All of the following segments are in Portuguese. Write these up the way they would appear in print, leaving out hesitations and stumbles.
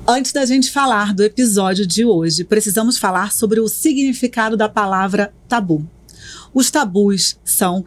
Antes da gente falar do episódio de hoje, precisamos falar sobre o significado da palavra tabu. Os tabus são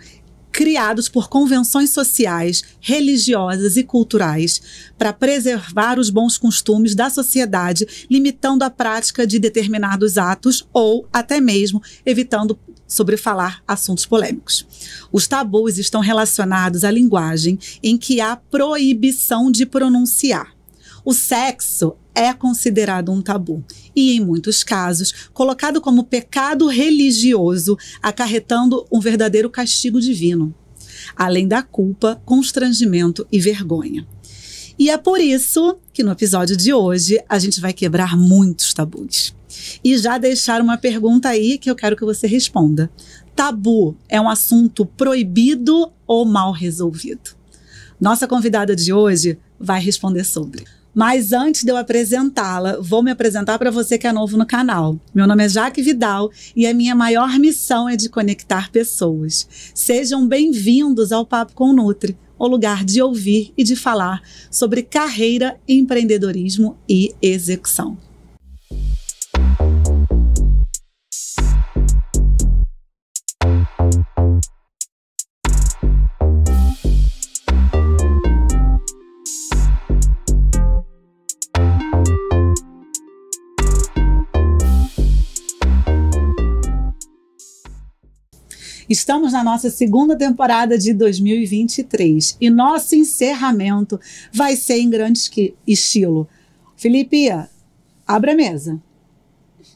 criados por convenções sociais, religiosas e culturais para preservar os bons costumes da sociedade, limitando a prática de determinados atos ou até mesmo evitando sobrefalar assuntos polêmicos. Os tabus estão relacionados à linguagem em que há proibição de pronunciar. O sexo é considerado um tabu e, em muitos casos, colocado como pecado religioso, acarretando um verdadeiro castigo divino, além da culpa, constrangimento e vergonha. E é por isso que no episódio de hoje a gente vai quebrar muitos tabus. E já deixar uma pergunta aí que eu quero que você responda. Tabu é um assunto proibido ou mal resolvido? Nossa convidada de hoje vai responder sobre. Mas antes de eu apresentá-la, vou me apresentar para você que é novo no canal. Meu nome é Jaque Vidal e a minha maior missão é de conectar pessoas. Sejam bem-vindos ao Papo com Nutri, o lugar de ouvir e de falar sobre carreira, empreendedorismo e execução. Estamos na nossa segunda temporada de 2023 e nosso encerramento vai ser em grande estilo. Felipe, abre a mesa.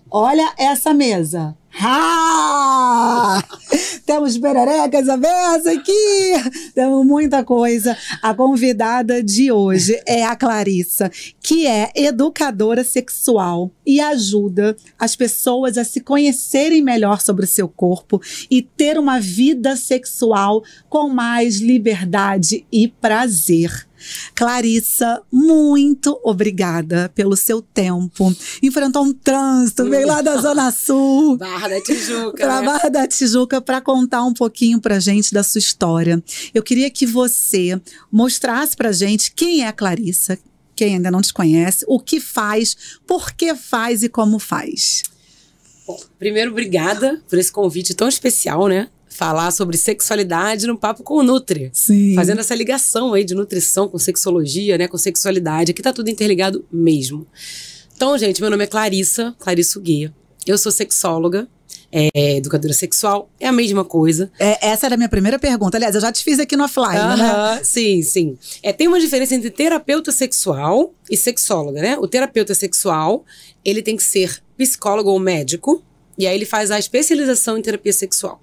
Olha essa mesa. Ah! Temos pererecas à mesa aqui, temos muita coisa. A convidada de hoje é a Clarissa, que é educadora sexual e ajuda as pessoas a se conhecerem melhor sobre o seu corpo e ter uma vida sexual com mais liberdade e prazer. Clarissa, muito obrigada pelo seu tempo. Enfrentou um trânsito, veio lá da Zona Sul. Barra da Tijuca. Pra Barra da Tijuca, para contar um pouquinho pra gente da sua história. Eu queria que você mostrasse pra gente quem é a Clarissa, quem ainda não te conhece, o que faz, por que faz e como faz. Bom, primeiro, obrigada por esse convite tão especial, né? Falar sobre sexualidade no Papo com o Nutri. Sim. Fazendo essa ligação aí de nutrição com sexologia, né? Com sexualidade. Aqui tá tudo interligado mesmo. Então, gente, meu nome é Clarissa Guia. Eu sou sexóloga, educadora sexual. É a mesma coisa. Essa era a minha primeira pergunta. Aliás, eu já te fiz aqui no offline, né? Sim, sim. Tem uma diferença entre terapeuta sexual e sexóloga, né? O terapeuta sexual, ele tem que ser psicólogo ou médico. E aí ele faz a especialização em terapia sexual.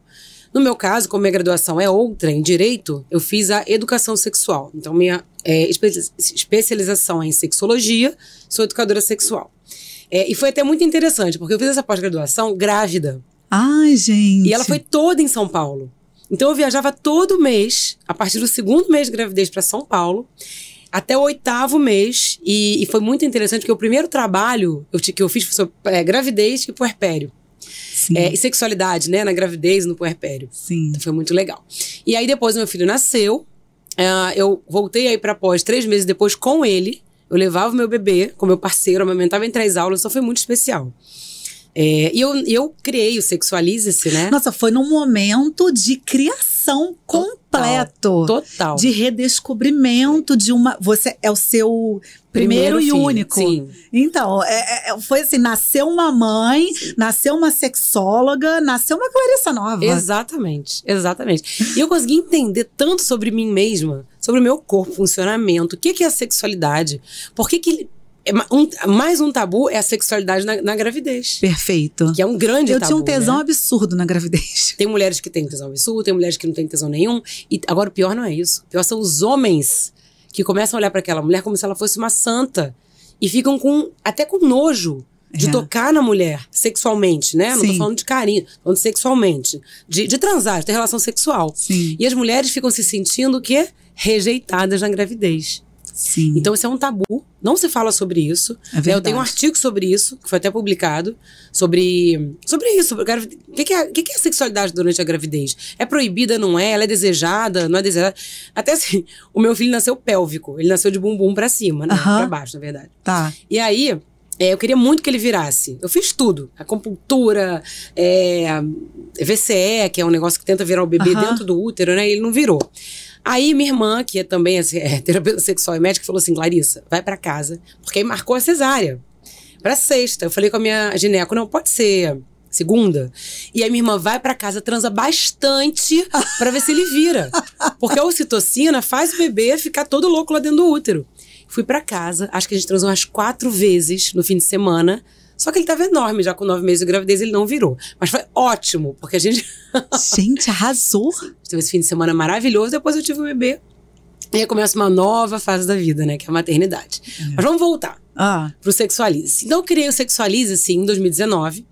No meu caso, como minha graduação é outra, em Direito, eu fiz a educação sexual. Então, minha especialização é em sexologia, sou educadora sexual. E foi até muito interessante, porque eu fiz essa pós-graduação grávida. Ai, gente! E ela foi toda em São Paulo. Então, eu viajava todo mês, a partir do 2º mês de gravidez para São Paulo, até o 8º mês. E foi muito interessante, porque o primeiro trabalho que eu fiz foi sobre gravidez e puerpério. E sexualidade, né? Na gravidez e no puerpério. Sim. Então foi muito legal. E aí depois meu filho nasceu, eu voltei aí pra pós 3 meses depois com ele. Eu levava o meu bebê com meu parceiro, amamentava entre as aulas, então foi muito especial. E eu criei o Sexualize-se, né? Nossa, foi num momento de criação completo. Total. De redescobrimento de uma... Você é o seu primeiro e filho, único. Sim. Então, foi assim, nasceu uma mãe, nasceu uma sexóloga, nasceu uma Clarissa nova. Exatamente, exatamente. E eu consegui entender tanto sobre mim mesma, sobre o meu corpo, funcionamento, o que é a sexualidade, por que mais um tabu é a sexualidade na gravidez. Perfeito. Que é um grande tabu. Eu tinha um tesão, né? Absurdo na gravidez. Tem mulheres que têm tesão absurdo, tem mulheres que não têm tesão nenhum. E agora o pior não é isso. O pior são os homens que começam a olhar para aquela mulher como se ela fosse uma santa. E ficam até com nojo de tocar na mulher sexualmente, né? Não tô falando de carinho, tô falando sexualmente. De transar, de ter relação sexual. Sim. E as mulheres ficam se sentindo o quê? Rejeitadas na gravidez. Sim. Então, isso é um tabu. Não se fala sobre isso. É verdade. Eu tenho um artigo sobre isso, que foi até publicado, sobre isso. O que é a sexualidade durante a gravidez? É proibida, não é? Ela é desejada, não é desejada? Até assim, o meu filho nasceu pélvico. Ele nasceu de bumbum pra cima, né? Pra baixo, na verdade. Tá. E aí, eu queria muito que ele virasse. Eu fiz tudo. Acupuntura, VCE, que é um negócio que tenta virar o bebê dentro do útero, né? E ele não virou. Aí minha irmã, que é também terapeuta sexual e médica, falou assim, Clarissa, vai pra casa. Porque aí marcou a cesárea. Pra sexta. Eu falei com a minha gineco, não, pode ser segunda. E aí minha irmã vai pra casa, transa bastante pra ver se ele vira. Porque a ocitocina faz o bebê ficar todo louco lá dentro do útero. Fui pra casa, acho que a gente transou umas 4 vezes no fim de semana. Só que ele tava enorme, já com 9 meses de gravidez ele não virou. Mas foi ótimo, porque a gente... Gente, arrasou. Teve esse fim de semana maravilhoso, depois eu tive o bebê. E aí começa uma nova fase da vida, né, que é a maternidade. Mas vamos voltar pro Sexualize. Então eu criei o Sexualize, assim, em 2019.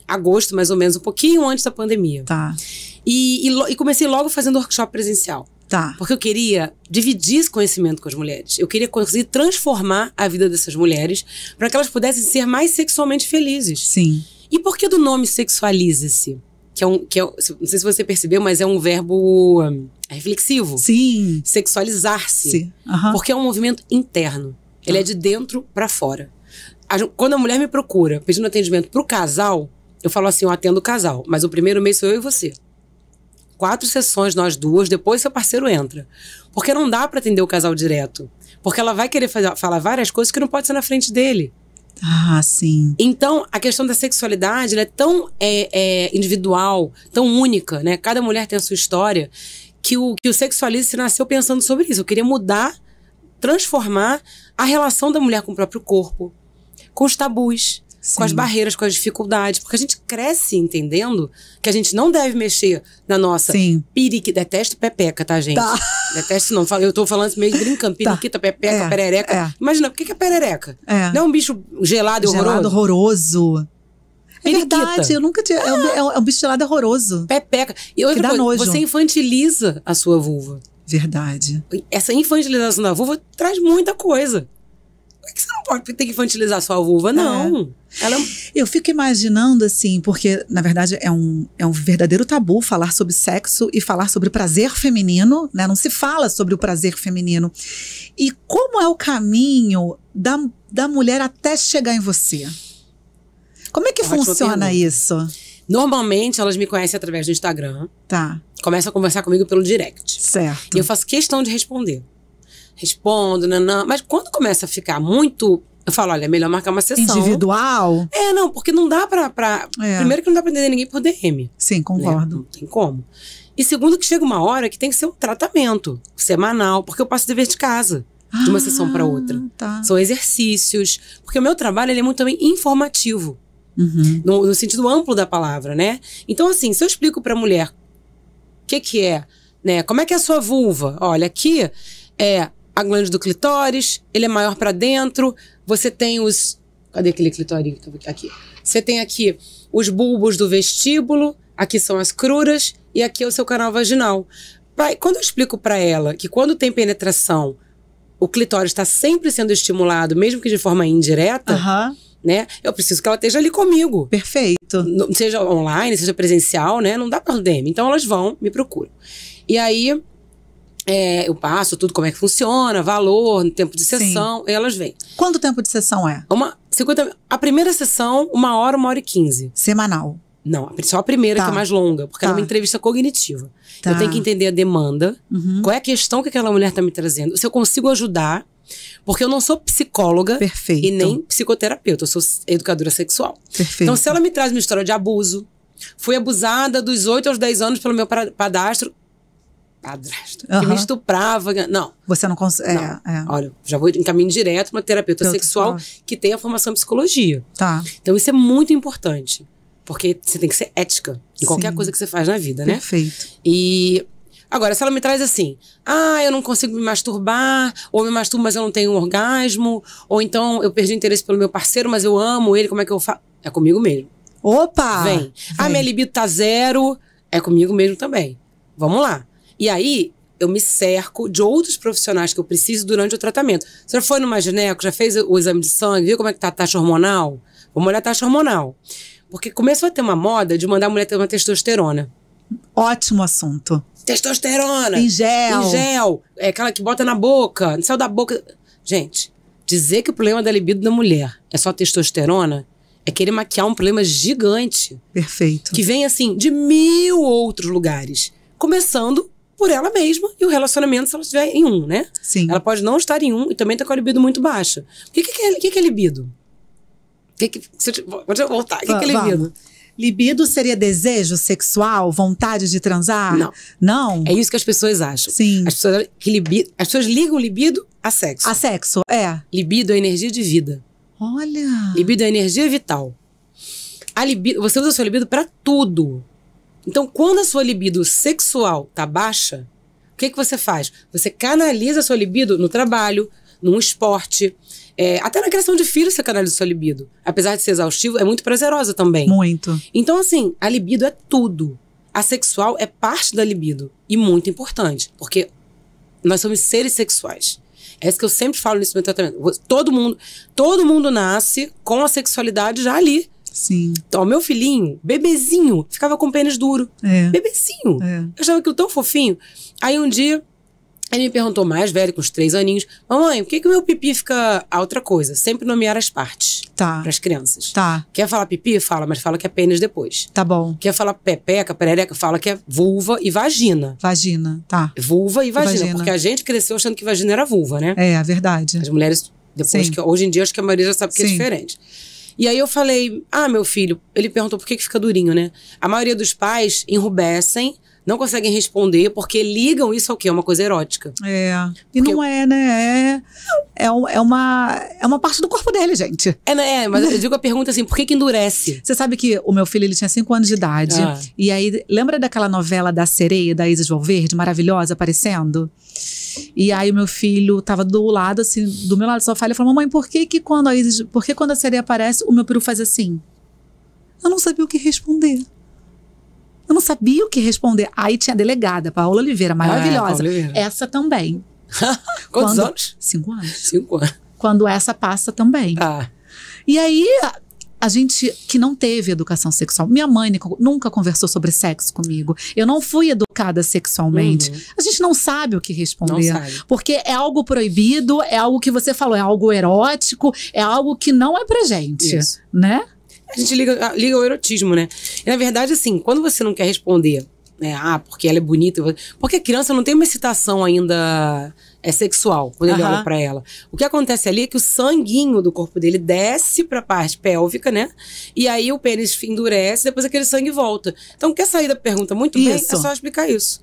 Agosto, mais ou menos, um pouquinho antes da pandemia. Tá. E comecei logo fazendo workshop presencial. Tá. Porque eu queria dividir esse conhecimento com as mulheres. Eu queria conseguir transformar a vida dessas mulheres para que elas pudessem ser mais sexualmente felizes. Sim. E por que do nome Sexualize-se? Não sei se você percebeu, mas é um verbo reflexivo. Sim. Sexualizar-se. Sim. Porque é um movimento interno. Ele é de dentro para fora. Quando a mulher me procura pedindo atendimento pro casal, eu falo assim, eu atendo o casal, mas o primeiro mês sou eu e você. 4 sessões, nós duas, depois seu parceiro entra. Porque não dá pra atender o casal direto. Porque ela vai querer falar várias coisas que não pode ser na frente dele. Ah, sim. Então, a questão da sexualidade, ela é tão individual, tão única, né? Cada mulher tem a sua história, que o Sexualize nasceu pensando sobre isso. Eu queria mudar, transformar a relação da mulher com o próprio corpo, com os tabus, com as barreiras, com as dificuldades. Porque a gente cresce entendendo que a gente não deve mexer na nossa periquita. Detesto pepeca, tá, gente? Tá. Detesto não. Eu tô falando meio brincando. Periquita, pepeca, perereca. Imagina, o que é perereca? Não é um bicho gelado e horroroso? Gelado, horroroso. É Periquita. verdade, eu nunca tinha... É um bicho gelado horroroso. Pepeca. E outra dá coisa, nojo. você infantiliza a sua vulva. Verdade. Essa infantilização da vulva traz muita coisa. Por que você não pode ter que infantilizar a sua vulva? Não. Eu fico imaginando, assim, porque, na verdade, é um verdadeiro tabu falar sobre sexo e falar sobre prazer feminino, né? Não se fala sobre o prazer feminino. E como é o caminho da mulher até chegar em você? Como é que funciona isso? Normalmente, elas me conhecem através do Instagram. Tá. Começam a conversar comigo pelo direct. Certo. E eu faço questão de responder. Respondo, nanã. Mas quando começa a ficar muito... Eu falo, olha, é melhor marcar uma sessão. Individual? Não, porque não dá pra... Primeiro que não dá pra entender ninguém por DM. Sim, concordo. Né? Não tem como. E segundo que chega uma hora que tem que ser um tratamento semanal, porque eu passo dever de casa. De uma sessão para outra. Tá. São exercícios. Porque o meu trabalho ele é muito também informativo. No sentido amplo da palavra, né? Então, assim, se eu explico pra mulher o que é, né? Como é que é a sua vulva? Olha, aqui é a glândula do clitóris, ele é maior pra dentro, você tem os... Cadê aquele clitóris? Aqui. Você tem aqui os bulbos do vestíbulo, aqui são as cruras e aqui é o seu canal vaginal. Quando eu explico pra ela que quando tem penetração, o clitóris está sempre sendo estimulado, mesmo que de forma indireta, né? Eu preciso que ela esteja ali comigo. Perfeito. Seja online, seja presencial, né? Não dá pra DM. Então elas vão, me procuram. E aí, eu passo tudo, como é que funciona, valor, tempo de sessão, e elas vêm. Quanto tempo de sessão é? A primeira sessão, 1h15. Semanal? Não, só a primeira que é mais longa, porque ela é uma entrevista cognitiva. Eu tenho que entender a demanda, qual é a questão que aquela mulher tá me trazendo, se eu consigo ajudar, porque eu não sou psicóloga e nem psicoterapeuta, eu sou educadora sexual. Perfeito. Então, se ela me traz uma história de abuso, fui abusada dos 8 aos 10 anos pelo meu padrasto, que me estuprava. Não. Você não consegue. Olha, já vou em caminho direto para uma terapeuta sexual que tem a formação em psicologia. Tá. Então, isso é muito importante. Porque você tem que ser ética em qualquer coisa que você faz na vida, né? Perfeito. E agora, se ela me traz assim, eu não consigo me masturbar, ou me masturbo, mas eu não tenho um orgasmo, ou então eu perdi interesse pelo meu parceiro, mas eu amo ele, como é que eu faço? É comigo mesmo. Opa! Vem. Minha libido tá 0, é comigo mesmo também. Vamos lá. E aí, eu me cerco de outros profissionais que eu preciso durante o tratamento. Você já foi numa gineco, já fez o exame de sangue, viu como é que tá a taxa hormonal? Vamos olhar a taxa hormonal. Porque começou a ter uma moda de mandar a mulher ter uma testosterona. Ótimo assunto. Testosterona! Em gel. Em gel. É aquela que bota na boca, no céu da boca. Gente, dizer que o problema da libido da mulher é só testosterona é querer maquiar um problema gigante. Perfeito. Que vem, assim, de 1000 outros lugares. Começando por ela mesma e o relacionamento, se ela estiver em um, né? Sim. Ela pode não estar em um e também estar com a libido muito baixa. O que é libido? Vou voltar. O que é libido? Vamos. Libido seria desejo sexual, vontade de transar? Não. Não? É isso que as pessoas acham. Sim. As pessoas ligam libido a sexo. A sexo, é. Libido é energia de vida. Olha. Libido é energia vital. A libido, você usa a sua libido pra tudo. Então, quando a sua libido sexual tá baixa, o que você faz? Você canaliza a sua libido no trabalho, num esporte, até na criação de filhos você canaliza a sua libido. Apesar de ser exaustivo, é muito prazerosa também. Muito. Então, assim, a libido é tudo. A sexual é parte da libido. E muito importante, porque nós somos seres sexuais. É isso que eu sempre falo nesse meu tratamento. Todo mundo nasce com a sexualidade já ali. Sim. Então, meu filhinho, bebezinho, ficava com pênis duro. É. Bebezinho. É. Eu achava aquilo tão fofinho. Aí um dia, ele me perguntou, mais velho, com uns 3 aninhos, mamãe, por que o meu pipi fica a outra coisa? Sempre nomear as partes. Tá. Para as crianças. Tá. Quer falar pipi? Fala, mas fala que é pênis depois. Tá bom. Quer falar pepeca, perereca? Fala que é vulva e vagina. Vagina, tá. Vulva e vagina. Vagina. Porque a gente cresceu achando que vagina era vulva, né? É, a verdade. As mulheres, depois Sim. que hoje em dia, acho que a maioria já sabe que é Sim. diferente. E aí eu falei, meu filho, ele perguntou por que fica durinho, né? A maioria dos pais enrubescem, não conseguem responder, porque ligam isso ao quê? É uma coisa erótica. É. E Porque não é, né? É uma parte do corpo dele, gente. Mas eu digo a pergunta assim, por que endurece? Você sabe que o meu filho, ele tinha 5 anos de idade. Ah. E aí, lembra daquela novela da sereia, da Isis Valverde, maravilhosa, aparecendo? E aí, o meu filho tava do lado, assim, do meu lado do sofá. Ele falou, mamãe, por que quando a sereia aparece, o meu peru faz assim? Eu não sabia o que responder. Eu não sabia o que responder. Aí tinha a delegada, Paola Oliveira, maravilhosa. Paola Oliveira. Essa também. Quantos anos? 5 anos. 5 anos. Quando essa passa também. Ah. E aí, a gente que não teve educação sexual, minha mãe nunca conversou sobre sexo comigo. Eu não fui educada sexualmente. A gente não sabe o que responder. Não sabe. Porque é algo proibido, é algo que você falou, é algo erótico, é algo que não é pra gente. Isso. Né? A gente liga ao erotismo, né? E, na verdade, assim, quando você não quer responder, né? Porque ela é bonita. Porque a criança não tem uma excitação ainda sexual, quando ele olha pra ela. O que acontece ali é que o sanguinho do corpo dele desce pra parte pélvica, né? E aí o pênis endurece, depois aquele sangue volta. Então, quer sair da pergunta muito bem? É só explicar isso.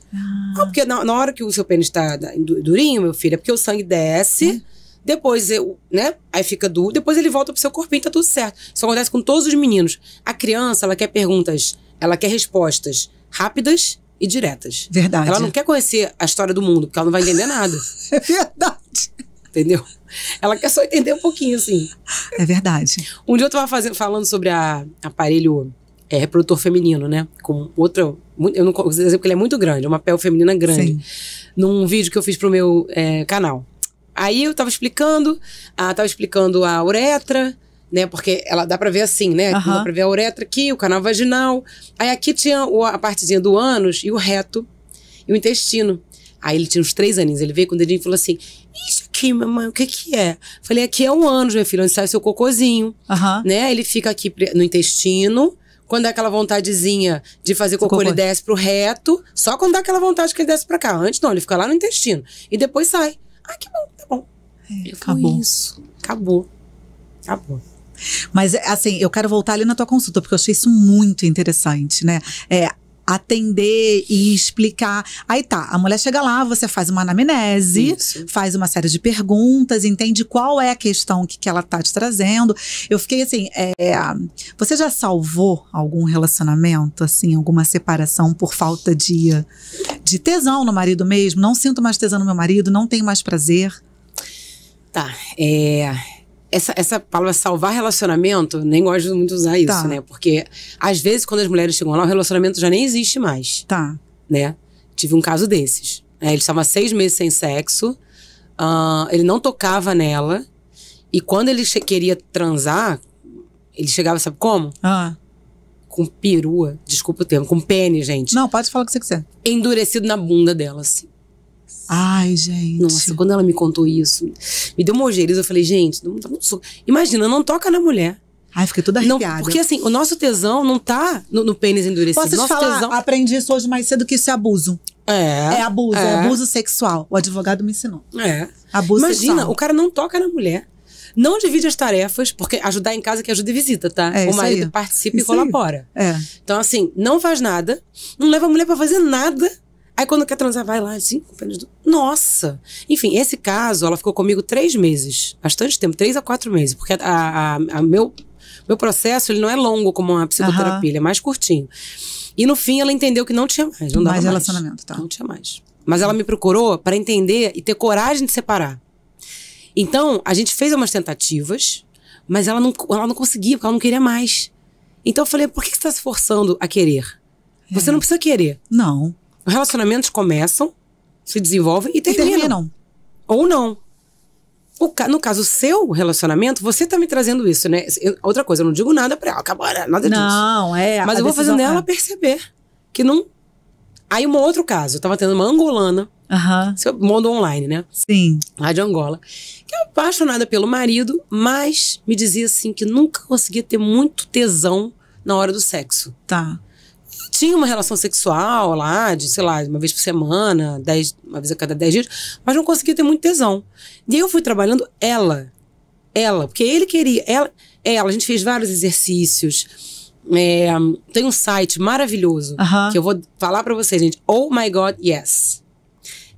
Porque na hora que o seu pênis tá durinho, meu filho, é porque o sangue desce... Depois, né? Aí fica duro. Depois ele volta pro seu corpinho, tá tudo certo. Isso acontece com todos os meninos. A criança, ela quer perguntas, ela quer respostas rápidas e diretas. Verdade. Ela não quer conhecer a história do mundo, porque ela não vai entender nada. É verdade. Entendeu? Ela quer só entender um pouquinho, assim. É verdade. Um dia eu tava falando sobre aparelho reprodutor feminino, né? Com outro... Eu não consigo dizer porque ele é muito grande, é uma pele feminina grande. Sim. Num vídeo que eu fiz pro meu canal. Aí eu tava explicando a uretra, né? Porque ela dá pra ver assim, né? Dá pra ver a uretra aqui, o canal vaginal. Aí aqui tinha a partezinha do ânus e o reto e o intestino. Aí ele tinha uns 3 aninhos, ele veio com o dedinho e falou assim, isso aqui, mamãe, o que é? Falei, aqui é um ânus, meu filho, onde sai o seu cocôzinho, né? Ele fica aqui no intestino. Quando dá aquela vontadezinha de fazer cocô, ele desce pro reto. Só quando dá aquela vontade que ele desce pra cá. Antes não, ele fica lá no intestino. E depois sai. Que bom, tá bom. Acabou. Isso. Acabou. Mas, assim, eu quero voltar ali na tua consulta, porque eu achei isso muito interessante, né? Atender e explicar. Aí tá, a mulher chega lá, você faz uma anamnese, faz uma série de perguntas, entende qual é a questão que ela tá te trazendo. Eu fiquei assim, você já salvou algum relacionamento, assim, alguma separação por falta de tesão no marido mesmo? Não sinto mais tesão no meu marido, não tenho mais prazer? Tá, essa palavra salvar relacionamento, nem gosto muito de usar isso, né? Porque, às vezes, quando as mulheres chegam lá, o relacionamento já nem existe mais. Tá. Né? Tive um caso desses. Ele estava 6 meses sem sexo. Ele não tocava nela. E quando ele queria transar, ele chegava, sabe como? Com perua, desculpa o termo, com pênis, gente. Não, pode falar o que você quiser. Endurecido na bunda dela, assim. Ai, gente. Nossa, quando ela me contou isso, me deu uma ojeriza. Eu falei, gente, imagina, não toca na mulher. Ai, fiquei toda arrepiada. Não, porque assim, o nosso tesão não tá no pênis endurecido. Posso te falar, tesão... aprendi isso hoje mais cedo, que isso é abuso. É abuso sexual. O advogado me ensinou. Abuso Imagina, sexual. o cara não toca na mulher. Não divide as tarefas, porque ajudar em casa que ajuda e visita, tá? O marido participa e colabora. Então, assim, não faz nada, não leva a mulher pra fazer nada. Aí, quando quer transar, vai lá, assim, com pênis. Nossa! Enfim, esse caso, ela ficou comigo 3 meses. Bastante tempo, 3 a 4 meses. Porque meu processo, ele não é longo como uma psicoterapia, ele é mais curtinho. E no fim, ela entendeu que não tinha mais, não dava mais. Relacionamento, tá? Não tinha mais. Mas ela me procurou para entender e ter coragem de separar. Então, a gente fez umas tentativas, mas ela não conseguia, porque ela não queria mais. Então eu falei, por que você está se forçando a querer? Você não precisa querer. Não. Os relacionamentos começam, se desenvolvem e terminam. Ou não. No caso, seu relacionamento, você tá me trazendo isso, né? Outra coisa, eu não digo nada pra ela, acabou, nada disso. Não, mas eu vou fazendo ela perceber que não... Aí, um outro caso, eu tava tendo uma angolana, mundo online, né? Sim. Lá de Angola, que é apaixonada pelo marido, mas me dizia assim que nunca conseguia ter muito tesão na hora do sexo. Tá. Tinha uma relação sexual lá, de, sei lá, uma vez por semana, uma vez a cada 10 dias, mas não conseguia ter muito tesão. E eu fui trabalhando ela, porque ele queria, a gente fez vários exercícios. Tem um site maravilhoso que eu vou falar pra vocês, gente. Oh My God, Yes.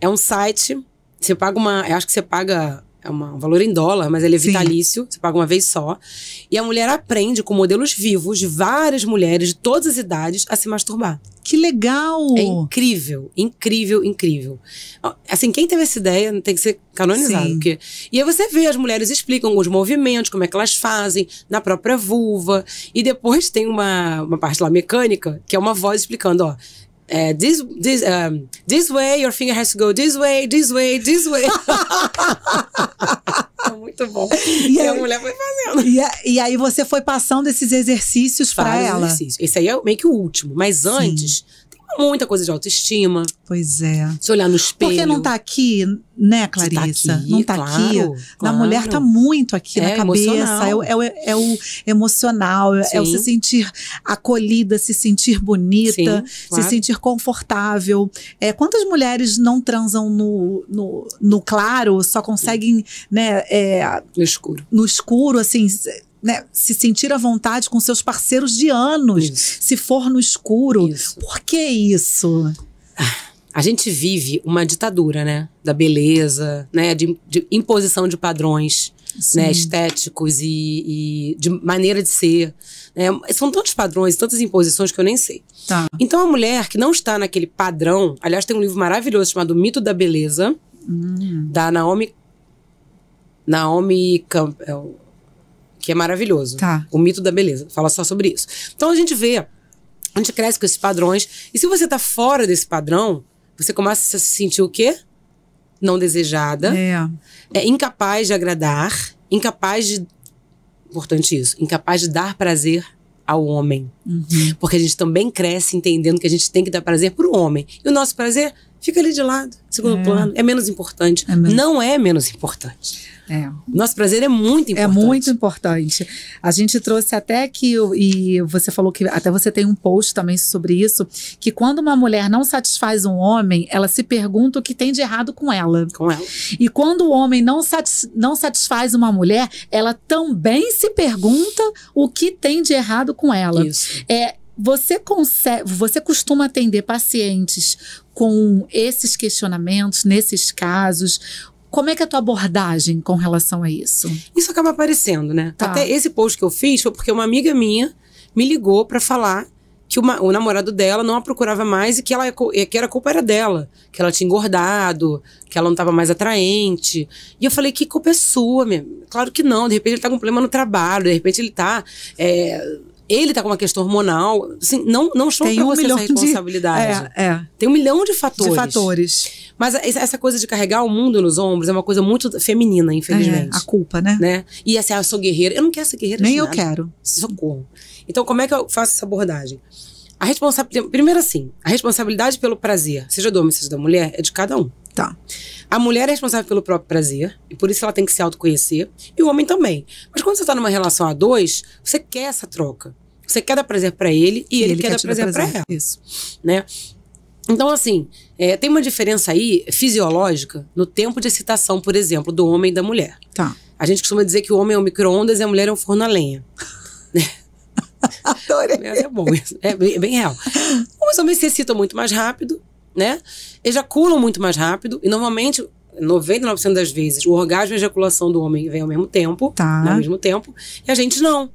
É um site, você paga eu acho que você paga um valor em dólar, mas ele é vitalício, você paga uma vez só. E a mulher aprende com modelos vivos de várias mulheres de todas as idades a se masturbar. Que legal! É incrível, incrível, incrível. Assim, quem teve essa ideia tem que ser canonizado. Porque... E aí você vê, as mulheres explicam os movimentos, como é que elas fazem, na própria vulva. E depois tem uma parte lá mecânica, que é uma voz explicando, ó. This way, your finger has to go this way, this way, this way. É muito bom. E a mulher foi fazendo. E aí você foi passando esses exercícios pra ela. Esse aí é meio que o último. Mas antes, tem muita coisa de autoestima. Pois é. Se olhar no espelho. Porque não tá aqui, né, Clarissa? Tá aqui, não tá aqui. Na mulher tá muito aqui na cabeça. É o emocional, é o se sentir acolhida, se sentir bonita, se sentir confortável. Quantas mulheres não transam no claro, só conseguem, né? No escuro, assim... Né, se sentir à vontade com seus parceiros de anos, se for no escuro. Por que isso? A gente vive uma ditadura, né? Da beleza, né? De imposição de padrões, né? Estéticos e de maneira de ser. Né? São tantos padrões, tantas imposições que eu nem sei. Tá. Então a mulher que não está naquele padrão... Aliás, tem um livro maravilhoso chamado O Mito da Beleza, da Naomi Campbell, que é maravilhoso. O Mito da Beleza. Fala só sobre isso. Então a gente cresce com esses padrões. E se você tá fora desse padrão, você começa a se sentir o quê? Não desejada. Incapaz de agradar. Importante isso. Incapaz de dar prazer ao homem. Porque a gente também cresce entendendo que a gente tem que dar prazer pro homem. E o nosso prazer fica ali de lado, segundo plano. É menos importante. Não é menos importante. Nosso prazer é muito importante. É muito importante. A gente trouxe até que, e você falou que até você tem um post também sobre isso, que quando uma mulher não satisfaz um homem, ela se pergunta o que tem de errado com ela. E quando o homem não satisfaz uma mulher, ela também se pergunta o que tem de errado com ela. Você costuma atender pacientes com esses questionamentos, nesses casos? Como é que é a tua abordagem com relação a isso? Isso acaba aparecendo, né? Até esse post que eu fiz foi porque uma amiga minha me ligou pra falar que o namorado dela não a procurava mais e que a culpa era dela. Que ela tinha engordado, que ela não estava mais atraente. E eu falei, que culpa é sua, minha? Claro que não. De repente ele tá com um problema no trabalho, de repente ele tá ele tá com uma questão hormonal, assim, não chama pra você essa responsabilidade. Tem 1 milhão de fatores. Mas essa coisa de carregar o mundo nos ombros é uma coisa muito feminina, infelizmente. A culpa, né? E assim, eu sou guerreira. Eu não quero ser guerreira. Nem eu quero. Socorro. Então, como é que eu faço essa abordagem? A responsabilidade, primeiro assim, a responsabilidade pelo prazer, seja do homem, seja da mulher, é de cada um. Tá. A mulher é responsável pelo próprio prazer, e por isso ela tem que se autoconhecer, e o homem também. Mas quando você tá numa relação a dois, você quer essa troca. Você quer dar prazer pra ele, e ele quer dar prazer pra ela. Isso. Né? Então, assim, tem uma diferença aí fisiológica no tempo de excitação, por exemplo, do homem e da mulher. Tá. A gente costuma dizer que o homem é um micro-ondas e a mulher é um forno a lenha. Adorei. É bom isso. É bem real. Os homens se excitam muito mais rápido, né? Ejaculam muito mais rápido. E normalmente, 99% das vezes, o orgasmo e a ejaculação do homem vem ao mesmo tempo. Tá. Ao mesmo tempo. E a gente não.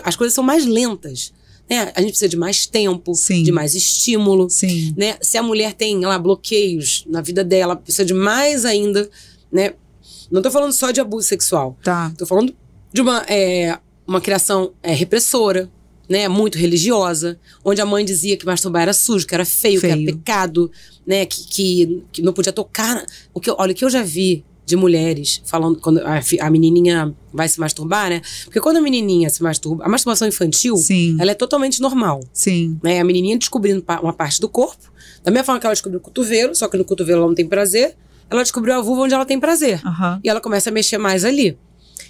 As coisas são mais lentas. Né? A gente precisa de mais tempo, Sim. de mais estímulo. Sim. Né? Se a mulher tem lá bloqueios na vida dela, precisa de mais ainda. Né? Não tô falando só de abuso sexual. Tá. Tô falando de uma criação repressora, né, muito religiosa, onde a mãe dizia que masturbar era sujo, que era feio. Que era pecado, né, que não podia tocar. Olha, o que eu já vi de mulheres falando quando a menininha vai se masturbar, né? Porque quando a menininha se masturba, a masturbação infantil, Sim. ela é totalmente normal. Sim. Né? A menininha descobrindo uma parte do corpo, da mesma forma que ela descobriu o cotovelo, só que no cotovelo ela não tem prazer, ela descobriu a vulva onde ela tem prazer. Uhum. E ela começa a mexer mais ali.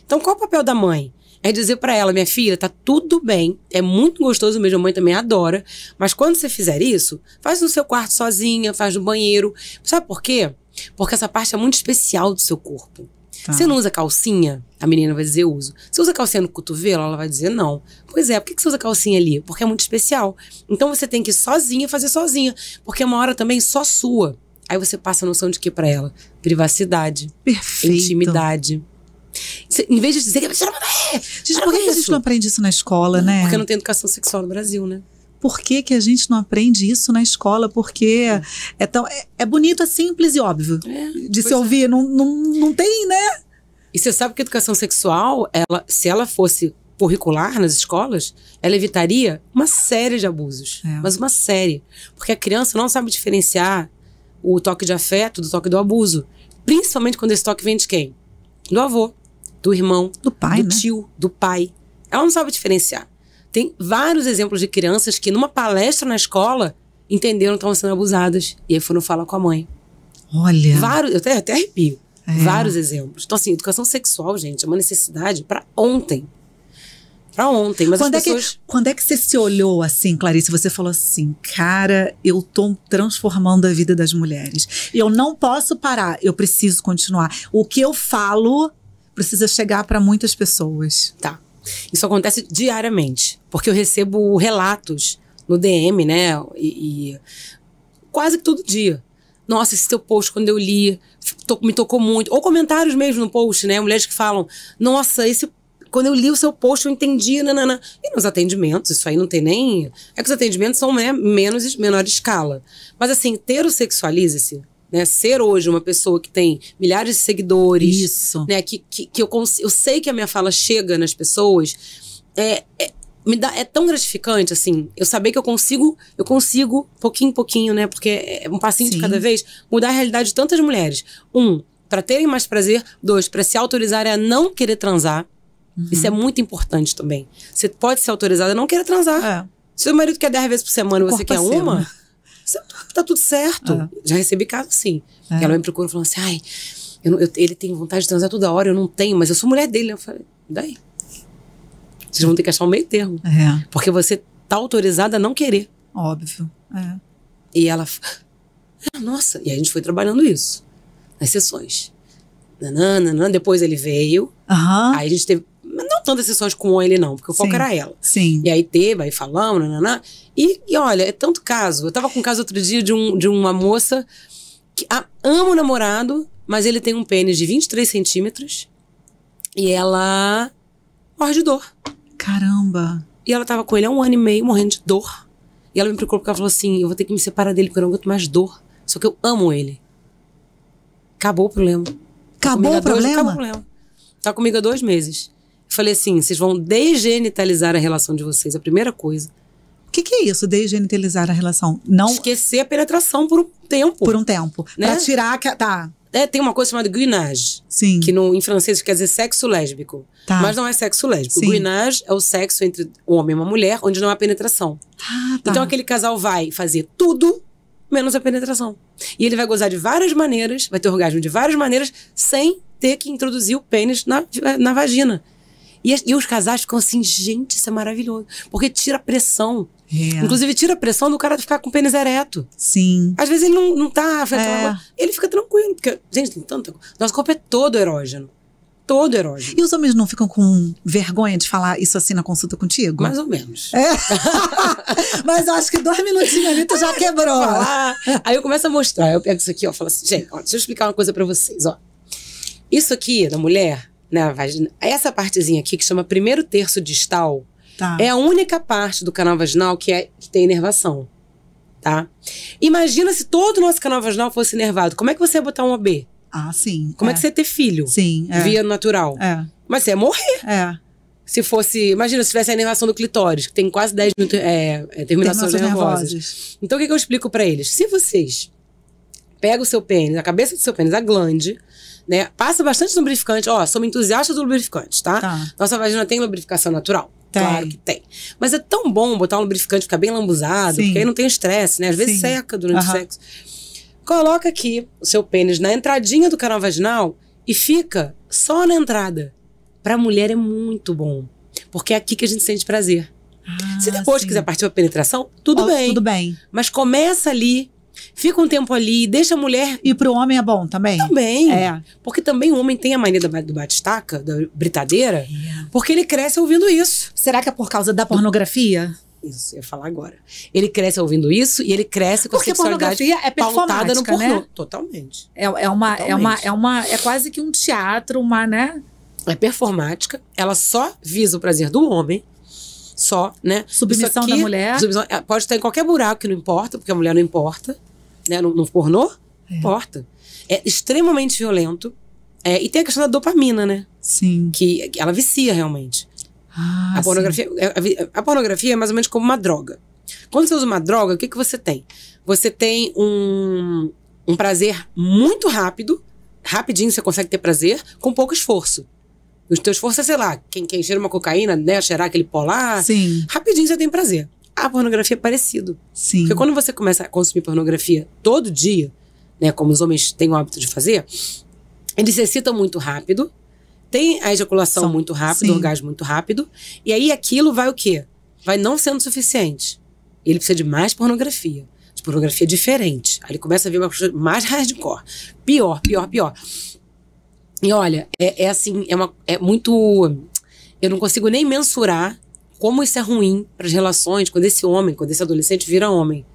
Então, qual o papel da mãe? É dizer pra ela, minha filha, tá tudo bem, é muito gostoso mesmo, a mãe também adora, mas quando você fizer isso, faz no seu quarto sozinha, faz no banheiro. Sabe por quê? Porque essa parte é muito especial do seu corpo. Tá. Você não usa calcinha? A menina vai dizer uso. Você usa calcinha no cotovelo? Ela vai dizer não. Pois é, por que você usa calcinha ali? Porque é muito especial. Então você tem que ir sozinha, fazer sozinha, porque é uma hora também só sua. Aí você passa a noção de quê pra ela? Privacidade. Perfeito. Intimidade. Em vez de dizer que você não vai Gente, por que a gente não aprende isso na escola, né? Porque não tem educação sexual no Brasil, né? Por que a gente não aprende isso na escola? Porque é bonito, é simples e óbvio de se ouvir. Não tem, né? E você sabe que a educação sexual, se ela fosse curricular nas escolas, ela evitaria uma série de abusos. Mas uma série. Porque a criança não sabe diferenciar o toque de afeto do toque do abuso. Principalmente quando esse toque vem de quem? Do avô, do irmão, do pai, do tio, do pai. Ela não sabe diferenciar. Tem vários exemplos de crianças que numa palestra na escola entenderam que estavam sendo abusadas. E aí foram falar com a mãe. Olha. Vários, eu até arrepio. Vários exemplos. Então, assim, educação sexual, gente, é uma necessidade pra ontem. Pra ontem. Mas quando é que você se olhou assim, Clarice? Você falou assim, cara, eu tô transformando a vida das mulheres. Eu não posso parar, eu preciso continuar. O que eu falo precisa chegar pra muitas pessoas. Tá. Isso acontece diariamente. Porque eu recebo relatos no DM, né? E quase que todo dia. Nossa, esse teu post, quando eu li, me tocou muito. Ou comentários mesmo no post, né? Mulheres que falam, nossa, quando eu li o seu post, eu entendi, nanana. E nos atendimentos, isso aí não tem nem... É que os atendimentos são, né, menor escala. Mas assim, ter o Sexualize-se, né, ser hoje uma pessoa que tem milhares de seguidores... Isso. Né, que eu sei que a minha fala chega nas pessoas, é tão gratificante, assim, eu saber que eu consigo, pouquinho em pouquinho, né, porque é um passinho de cada vez, mudar a realidade de tantas mulheres. 1, para terem mais prazer. 2, para se autorizarem a não querer transar. Isso é muito importante também. Você pode ser autorizada a não querer transar. Se seu marido quer 10 vezes por semana e você quer uma, tá tudo certo. Já recebi casos assim. Que ela me procura falando assim, ai, ele tem vontade de transar toda hora, eu não tenho, mas eu sou mulher dele. Eu falei, daí? Vocês vão ter que achar um meio termo. Porque você tá autorizada a não querer. Óbvio. E ela, nossa, e aí a gente foi trabalhando isso. Nas sessões. Depois ele veio. Aí a gente teve, não tantas sessões com ele não, porque o foco era ela. Sim. E aí aí falamos, e olha, é tanto caso. Eu tava com um caso outro dia de uma moça que ama o namorado, mas ele tem um pênis de 23 centímetros e ela morre de dor. Caramba. E ela tava com ele há 1 ano e meio, morrendo de dor. E ela me procurou porque ela falou assim, eu vou ter que me separar dele porque eu não aguento mais dor. Só que eu amo ele. Acabou o problema. Acabou o problema? Acabou o problema. Tá comigo há 2 meses. Falei assim, vocês vão desgenitalizar a relação de vocês, a primeira coisa. O que é isso, desgenitalizar a relação? Não esquecer a penetração por um tempo. Por um tempo. Né? Pra tirar... Tá. Tem uma coisa chamada guinage. Sim. Que em francês quer dizer sexo lésbico. Tá. Mas não é sexo lésbico. Sim. Guinage é o sexo entre um homem e uma mulher, onde não há penetração. Tá. Então aquele casal vai fazer tudo menos a penetração. E ele vai gozar de várias maneiras, vai ter orgasmo de várias maneiras, sem ter que introduzir o pênis na vagina. E os casais ficam assim, gente, isso é maravilhoso. Porque tira a pressão. Inclusive, tira a pressão do cara de ficar com o pênis ereto. Sim. Às vezes ele não tá... Ele fica tranquilo. Porque, gente, tem tanta... Nosso corpo é todo erógeno. Todo erógeno. E os homens não ficam com vergonha de falar isso assim na consulta contigo? Mais ou menos. Mas eu acho que 2 minutinhos ali tu já quebrou. Aí eu começo a mostrar. Eu pego isso aqui, ó, falo assim, gente, ó, deixa eu explicar uma coisa pra vocês, ó. Isso aqui, da mulher, né, vagina, essa partezinha aqui, que chama primeiro terço distal, é a única parte do canal vaginal que tem inervação, tá? Imagina se todo o nosso canal vaginal fosse inervado. Como é que você ia botar um OB? Ah, sim. Como é que você ia ter filho? Sim. Via natural. Mas você ia morrer. Se fosse... Imagina se tivesse a inervação do clitóris, que tem quase 10 mil terminações nervosas. Então, o que eu explico pra eles? Se vocês pegam o seu pênis, a cabeça do seu pênis, a glande, né? Passa bastante lubrificante. Ó, somos entusiastas do lubrificante, tá? Nossa vagina tem lubrificação natural. Claro que tem. Mas é tão bom botar um lubrificante, ficar bem lambuzado, porque aí não tem estresse, né? Às vezes seca durante o sexo. Coloca aqui o seu pênis na entradinha do canal vaginal e fica só na entrada. Pra mulher é muito bom. Porque é aqui que a gente sente prazer. Se depois quiser partir pra penetração, tudo bem. Tudo bem. Mas começa ali, fica um tempo ali, deixa a mulher... E pro homem é bom também? Também. Porque também o homem tem a mania do batistaca, da britadeira, porque ele cresce ouvindo isso. Será que é por causa da pornografia? Isso, eu ia falar agora. Ele cresce ouvindo isso e ele cresce com a sexualidade pautada no pornô. Né? Totalmente. É quase que um teatro, né? É performática. Ela só visa o prazer do homem. Só, né? Submissão da mulher. Pode estar em qualquer buraco que não importa, porque a mulher não importa. Né? No pornô, importa. É extremamente violento. E tem a questão da dopamina, né? Sim. Que ela vicia realmente. A pornografia é mais ou menos como uma droga. Quando você usa uma droga, o que você tem? Você tem um prazer muito rápido. Rapidinho você consegue ter prazer, com pouco esforço. O teu esforço é, sei lá, quem cheira uma cocaína, né? Cheirar aquele polar. Sim. Rapidinho você tem prazer. A pornografia é parecido. Sim. Porque quando você começa a consumir pornografia todo dia, né? Como os homens têm o hábito de fazer, eles se excitam muito rápido. Tem a ejaculação muito rápido, o orgasmo muito rápido. E aí aquilo vai o quê? Vai não sendo suficiente. Ele precisa de mais pornografia. De pornografia diferente. Aí ele começa a ver uma coisa mais hardcore. Pior. E olha, é muito... Eu não consigo nem mensurar como isso é ruim para as relações quando esse adolescente vira homem.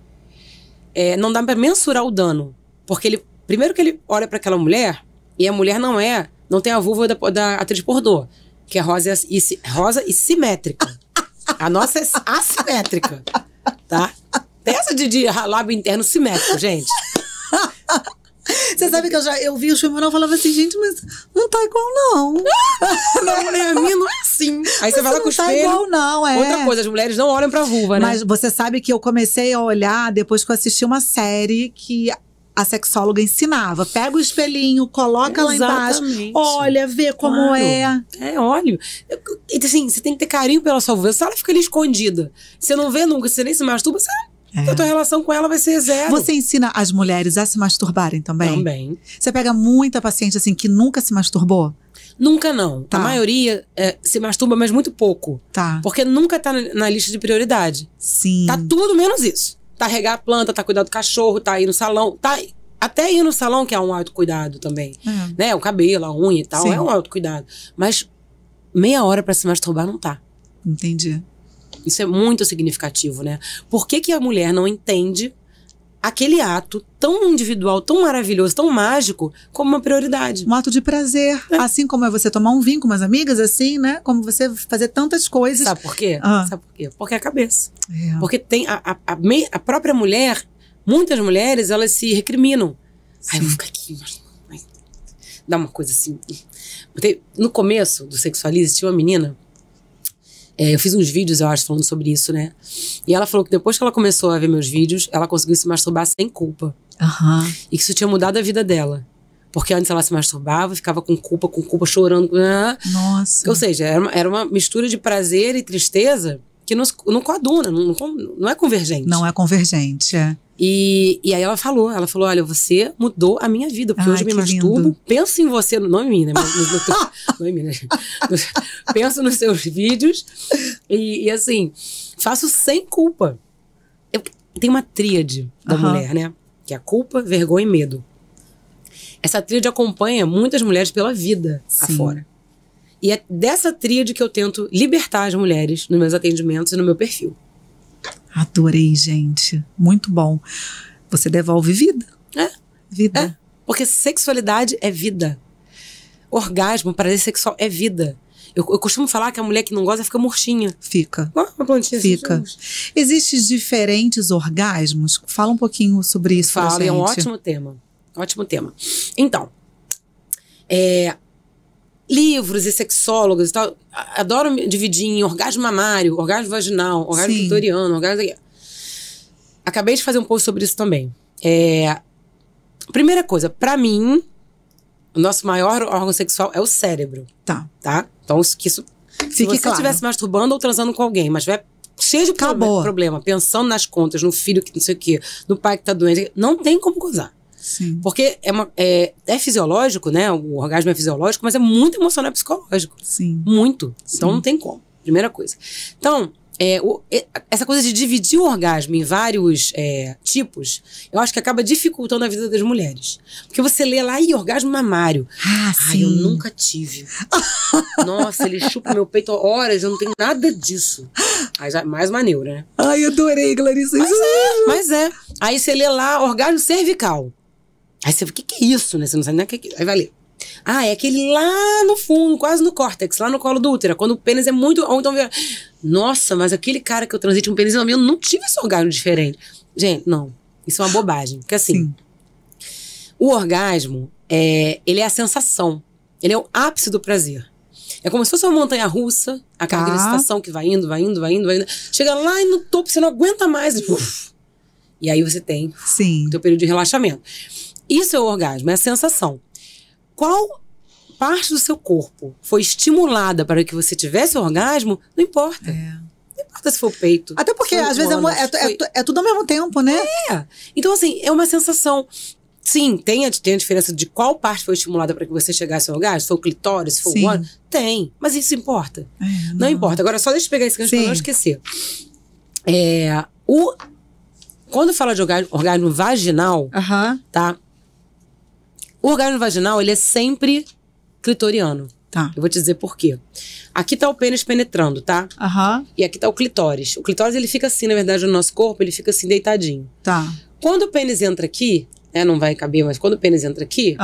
Não dá para mensurar o dano. Porque primeiro que ele olha para aquela mulher e a mulher não tem a vulva da atriz pornô, que é rosa e simétrica. A nossa é assimétrica, tá? Tem essa de lábio interno simétrico, gente. Você sabe que eu vi o filme e falava assim, gente, mas não tá igual, não. A minha não é assim. Aí você vai lá com o espelho. Não tá igual, não, Outra coisa, as mulheres não olham pra vulva, né? Mas você sabe que eu comecei a olhar depois que eu assisti uma série que a sexóloga ensinava. Pega o espelhinho, coloca lá embaixo, olha, vê como é. Olha. Assim, você tem que ter carinho pela sua vulva. Se ela fica ali escondida, você não vê nunca, você nem se masturba, a tua relação com ela vai ser zero. Você ensina as mulheres a se masturbarem também? Também. Você pega muita paciente assim que nunca se masturbou? Nunca não. A maioria se masturba, mas muito pouco. Porque nunca tá na lista de prioridade. Sim. Tá tudo menos isso. Tá regar a planta, tá cuidar do cachorro, tá ir no salão, até ir no salão, que é um autocuidado também. Né? O cabelo, a unha e tal, é um autocuidado. Mas meia hora pra se masturbar não tá. Entendi. Isso é muito significativo, né? Por que a mulher não entende aquele ato tão individual, tão maravilhoso, tão mágico, como uma prioridade? Um ato de prazer. Assim como é você tomar um vinho com umas amigas, assim, né? Como você fazer tantas coisas. Sabe por quê? Sabe por quê? Porque é a cabeça. Porque tem a própria mulher, muitas mulheres, elas se recriminam. Ai, eu vou ficar aqui, mas dá uma coisa assim. No começo do Sexualize, tinha uma menina. Eu fiz uns vídeos, eu acho, falando sobre isso, né? E ela falou que depois que ela começou a ver meus vídeos, ela conseguiu se masturbar sem culpa. E que isso tinha mudado a vida dela. Porque antes ela se masturbava, ficava com culpa, chorando. Nossa. Ou seja, era uma mistura de prazer e tristeza que não coaduna, não é convergente. Não é convergente, é. E aí ela falou, olha, você mudou a minha vida, porque hoje eu me masturbo, lindo. Penso em você, não em mim, né? Não em mim, né? Penso nos seus vídeos e assim, faço sem culpa. Tem uma tríade da mulher, né? Que é a culpa, vergonha e medo. Essa tríade acompanha muitas mulheres pela vida afora. E é dessa tríade que eu tento libertar as mulheres nos meus atendimentos e no meu perfil. Adorei, gente. Muito bom. Você devolve vida. Vida. Porque sexualidade é vida. Orgasmo, prazer sexual é vida. Eu costumo falar que a mulher que não goza fica murchinha. Fica. Uma plantinha fica. Existem diferentes orgasmos? Fala um pouquinho sobre isso pra gente. É um ótimo tema. Ótimo tema. Então, livros e sexólogos e tal adoram dividir em orgasmo mamário, orgasmo vaginal, orgasmo clitoriano, orgasmo... Acabei de fazer um post sobre isso também. Primeira coisa, pra mim, o nosso maior órgão sexual é o cérebro. Tá? Então, se você estiver se masturbando ou transando com alguém, mas estiver cheio de problema, pensando nas contas, no filho que não sei o quê, no pai que tá doente, não tem como gozar. Sim. Porque é fisiológico, né? O orgasmo é fisiológico, mas é muito emocional e psicológico. Sim. Muito. Sim. Então não tem como. Primeira coisa. Então, essa coisa de dividir o orgasmo em vários tipos, eu acho que acaba dificultando a vida das mulheres. Porque você lê lá, orgasmo mamário. Sim. Eu nunca tive. Nossa, ele chupa meu peito horas, eu não tenho nada disso. Aí já, mais uma neura, né? Ai, adorei, Clarissa. Mas é. Aí você lê lá, orgasmo cervical. Aí você fala, o que é isso, né? Você não sabe nem o que é. Aí vai ler. É aquele lá no fundo, quase no córtex, lá no colo do útero, quando o pênis é muito... Ou então, nossa, mas aquele cara que eu transei tinha um pênis enorme, eu não tive esse orgasmo diferente. Gente, não. Isso é uma bobagem. Porque assim, o orgasmo, ele é a sensação. Ele é o ápice do prazer. É como se fosse uma montanha-russa, aquela excitação que vai indo. Chega lá e no topo você não aguenta mais. E aí você tem o teu período de relaxamento. Isso é o orgasmo, é a sensação. Qual parte do seu corpo foi estimulada para que você tivesse orgasmo, não importa. Não importa se for o peito. Até porque, às vezes, é tudo ao mesmo tempo, né? Então, assim, é uma sensação. Sim, tem a diferença de qual parte foi estimulada para que você chegasse ao orgasmo. Se foi o clitóris, se foi o ânus. Tem. Mas isso importa. Não importa. Agora, só deixa eu pegar esse gancho para não esquecer. Quando fala de orgasmo vaginal, tá? O orgasmo vaginal, ele é sempre clitoriano. Eu vou te dizer por quê. Aqui tá o pênis penetrando, tá? E aqui tá o clitóris. O clitóris, ele fica assim, na verdade, no nosso corpo, ele fica assim, deitadinho. Quando o pênis entra aqui, não vai caber, mas quando o pênis entra aqui,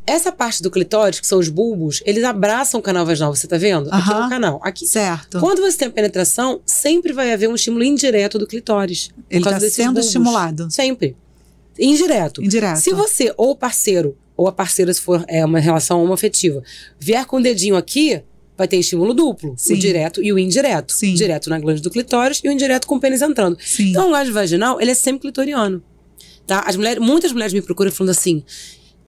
essa parte do clitóris, que são os bulbos, eles abraçam o canal vaginal, você tá vendo? Aqui é o canal, aqui. Certo. Quando você tem a penetração, sempre vai haver um estímulo indireto do clitóris. Ele tá sendo estimulado. Sempre. Indireto. Se você, ou o parceiro, ou a parceira, se for uma relação homoafetiva, vier com o dedinho aqui, vai ter estímulo duplo. O direto e o indireto. Direto na glândula do clitóris e o indireto com o pênis entrando. Então, o orgasmo vaginal, ele é sempre clitoriano. Tá? Muitas mulheres me procuram falando assim,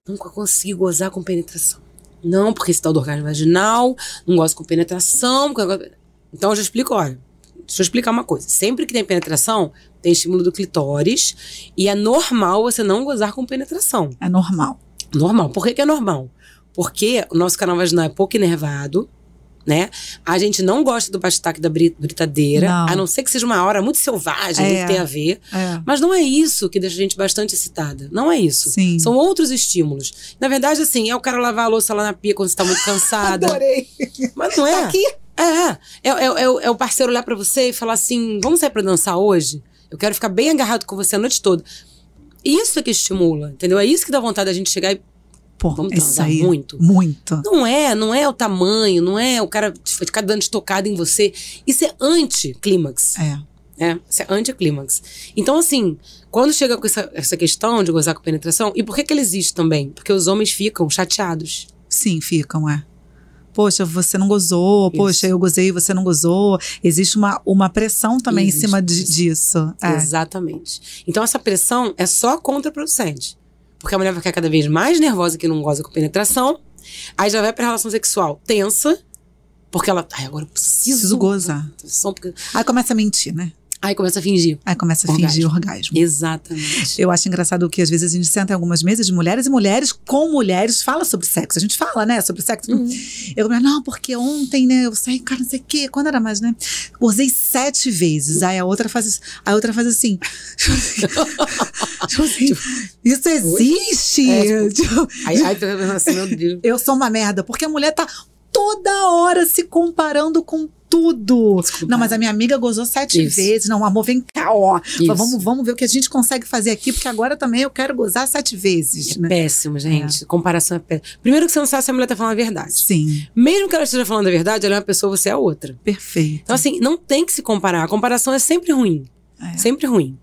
nunca consigo gozar com penetração. Não, porque esse tal do orgasmo vaginal, não gosto com penetração. Então, eu já explico, olha, deixa eu explicar uma coisa. Sempre que tem penetração, tem estímulo do clitóris e é normal você não gozar com penetração. É normal. Normal. Por que é normal? Porque o nosso canal vaginal é pouco inervado, né? A gente não gosta do batistaque da britadeira, a não ser que seja uma hora muito selvagem, que tem a ver. Mas não é isso que deixa a gente bastante excitada. Não é isso. São outros estímulos. Na verdade, assim, é o cara lavar a louça lá na pia quando você tá muito cansada. Adorei. Mas não é. Aqui? É o parceiro olhar pra você e falar assim, vamos sair pra dançar hoje? Eu quero ficar bem agarrado com você a noite toda. Isso é que estimula, entendeu? É isso que dá vontade da gente chegar e vamos transar muito. Não é o tamanho, não é o cara ficar dando estocada em você. Isso é anticlímax. Isso é anticlímax. Então, assim, quando chega com essa questão de gozar com penetração, e por que ele existe também? Porque os homens ficam chateados. Sim, ficam, Poxa, você não gozou. Isso. Poxa, eu gozei e você não gozou. Existe uma pressão também em cima disso. Exatamente. Então, essa pressão é só contraproducente. Porque a mulher vai ficar cada vez mais nervosa que não goza com penetração. Aí já vai pra relação sexual tensa. Porque ela... Ai, agora eu preciso gozar. Porque... Aí começa a mentir, né? Aí começa a fingir. Aí começa a fingir orgasmo. Exatamente. Eu acho engraçado que às vezes a gente senta em algumas mesas de mulheres e mulheres com mulheres fala sobre sexo. A gente fala, né, sobre sexo. Eu falo, não, porque ontem, né, eu saí, cara, não sei o quê. Quando era mais, né? Gozei 7 vezes. Aí a outra faz assim. Isso existe? Aí tu vai pensando assim, meu Deus. Eu sou uma merda. Porque a mulher tá toda hora se comparando com tudo. Desculpa. Não, mas a minha amiga gozou 7 vezes. Não, amor, vem cá, ó. Vamos ver o que a gente consegue fazer aqui, porque agora também eu quero gozar 7 vezes. É péssimo, gente. Comparação é péssimo. Primeiro que você não sabe se a mulher tá falando a verdade. Sim. Mesmo que ela esteja falando a verdade, ela é uma pessoa, você é outra. Perfeito. Então, assim, não tem que se comparar. A comparação é sempre ruim. Sempre ruim.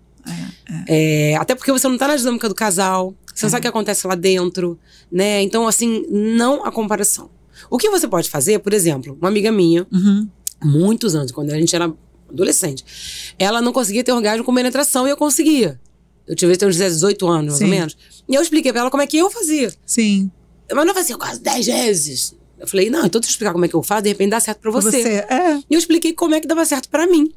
Até porque você não tá na dinâmica do casal. Você não sabe o que acontece lá dentro, né? Então, assim, não a comparação. O que você pode fazer, por exemplo, uma amiga minha, muitos anos, quando a gente era adolescente, ela não conseguia ter orgasmo com penetração e eu conseguia. Eu tive uns 18 anos, mais ou menos. E eu expliquei pra ela como é que eu fazia. Sim. Mas não fazia quase 10 vezes. Eu falei, não, então deixa eu explicar como é que eu faço, de repente dá certo pra você. E eu expliquei como é que dava certo pra mim.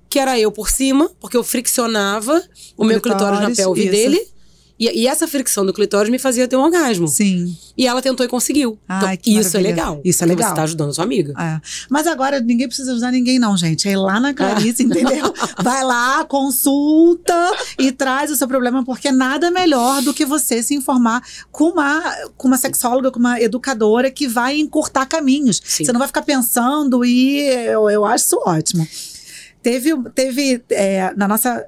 Que era eu por cima, porque eu friccionava o meu clitóris na pelve dele. E essa fricção do clitóris me fazia ter um orgasmo. Sim. E ela tentou e conseguiu. Ai, então, isso é legal. Isso é legal. Você tá ajudando a sua amiga. Mas agora ninguém precisa ajudar ninguém não, gente. É ir lá na Clarice, entendeu? Vai lá, consulta e traz o seu problema, porque nada melhor do que você se informar com uma sexóloga, com uma educadora que vai encurtar caminhos. Sim. Você não vai ficar pensando e eu acho isso ótimo. Teve na nossa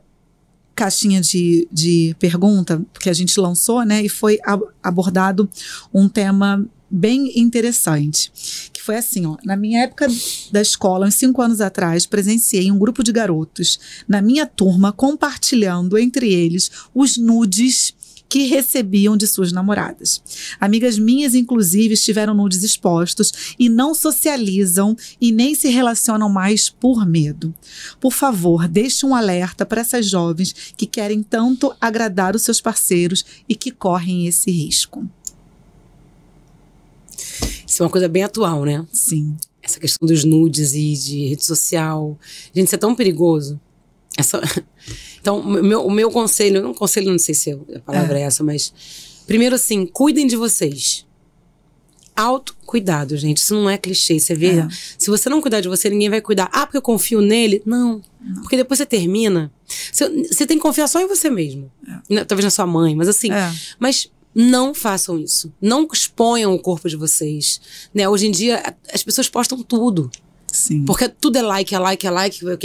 caixinha de pergunta que a gente lançou, né? E foi abordado um tema bem interessante. Que foi assim, ó. Na minha época da escola, uns 5 anos atrás, presenciei um grupo de garotos na minha turma compartilhando entre eles os nudes que recebiam de suas namoradas. Amigas minhas, inclusive, tiveram nudes expostos e não socializam e nem se relacionam mais por medo. Por favor, deixe um alerta para essas jovens que querem tanto agradar os seus parceiros e que correm esse risco. Isso é uma coisa bem atual, né? Sim. Essa questão dos nudes e de rede social. Gente, isso é tão perigoso. Então, o meu conselho, não sei se a palavra é essa, mas primeiro assim, cuidem de vocês. Autocuidado, gente, isso não é clichê, você vê, se você não cuidar de você, ninguém vai cuidar. Porque eu confio nele? Não. Porque depois você termina, você tem que confiar só em você mesmo. Talvez na sua mãe, mas assim, mas não façam isso, não exponham o corpo de vocês, né? Hoje em dia, as pessoas postam tudo. Sim. Porque tudo é like,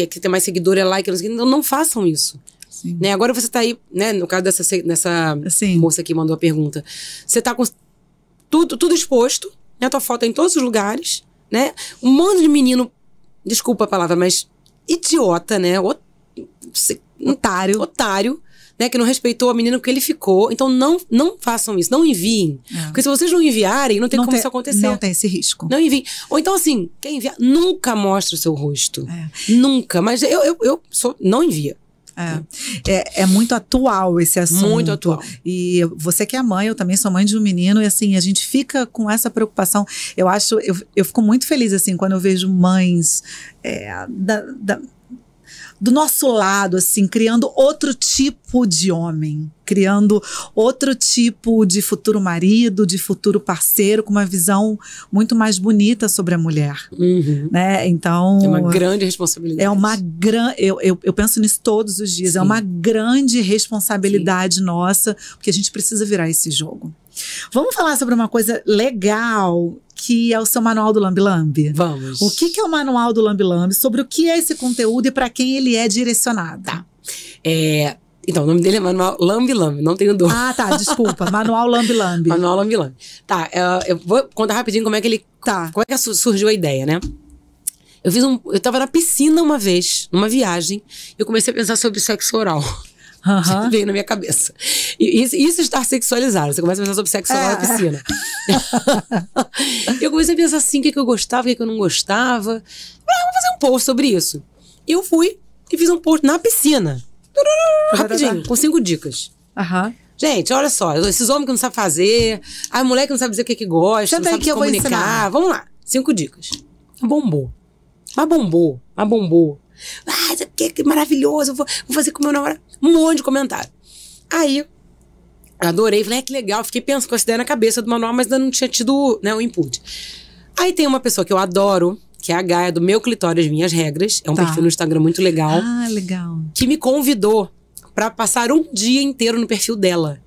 que tem mais seguidor é like, não façam isso. Sim. Né? Agora você tá aí, né, no caso dessa moça que mandou a pergunta, você tá com tudo exposto, né, tua foto é em todos os lugares, né, um monte de menino, desculpa a palavra, mas idiota, né, otário, né, que não respeitou a menina porque ele ficou. Então não façam isso, não enviem. Porque se vocês não enviarem, não tem como isso acontecer. Não tem esse risco. Não enviem. Ou então assim, quem enviar, nunca mostra o seu rosto. Nunca. Mas não envia. É muito atual esse assunto. Muito atual. E você que é mãe, eu também sou mãe de um menino, e assim, a gente fica com essa preocupação. Eu fico muito feliz, assim, quando eu vejo mães do nosso lado, assim, criando outro tipo de homem, criando outro tipo de futuro marido, de futuro parceiro, com uma visão muito mais bonita sobre a mulher, né? Então... É uma grande responsabilidade. Eu penso nisso todos os dias. Sim. É uma grande responsabilidade nossa, porque a gente precisa virar esse jogo. Vamos falar sobre uma coisa legal, que é o seu manual do Lambi Lambi. Vamos. O que é o manual do Lambi Lambi? Sobre o que é esse conteúdo e para quem ele é direcionado? Tá. Então, o nome dele é Manual Lambi Lambi, não tenho dúvida. Ah, tá, desculpa. Manual Lambi Lambi. Manual Lambi Lambi. Tá, eu vou contar rapidinho como é que como é que surgiu a ideia, né? Eu tava na piscina uma vez, numa viagem, e eu comecei a pensar sobre sexo oral. Veio na minha cabeça. E isso estar sexualizado. Você começa a pensar sobre sexo na piscina. Eu comecei a pensar assim, o que eu gostava, o que eu não gostava. Vou fazer um post sobre isso. E eu fui e fiz um post na piscina. Rapidinho, com 5 dicas. Gente, olha só, esses homens que não sabem fazer, a mulher que não sabe dizer o que gosta, não sabe se comunicar. Vamos lá, 5 dicas. Bombou. Mas bombou. Que maravilhoso, eu vou fazer com o meu namorado. Um monte de comentário. Aí, eu adorei, falei, que legal. Fiquei pensando com essa ideia na cabeça do manual, mas ainda não tinha tido, né, o input. Aí tem uma pessoa que eu adoro, que é a Gaia do Meu Clitóris, Minhas Regras. É um perfil no Instagram muito legal. Legal. Que me convidou pra passar um dia inteiro no perfil dela.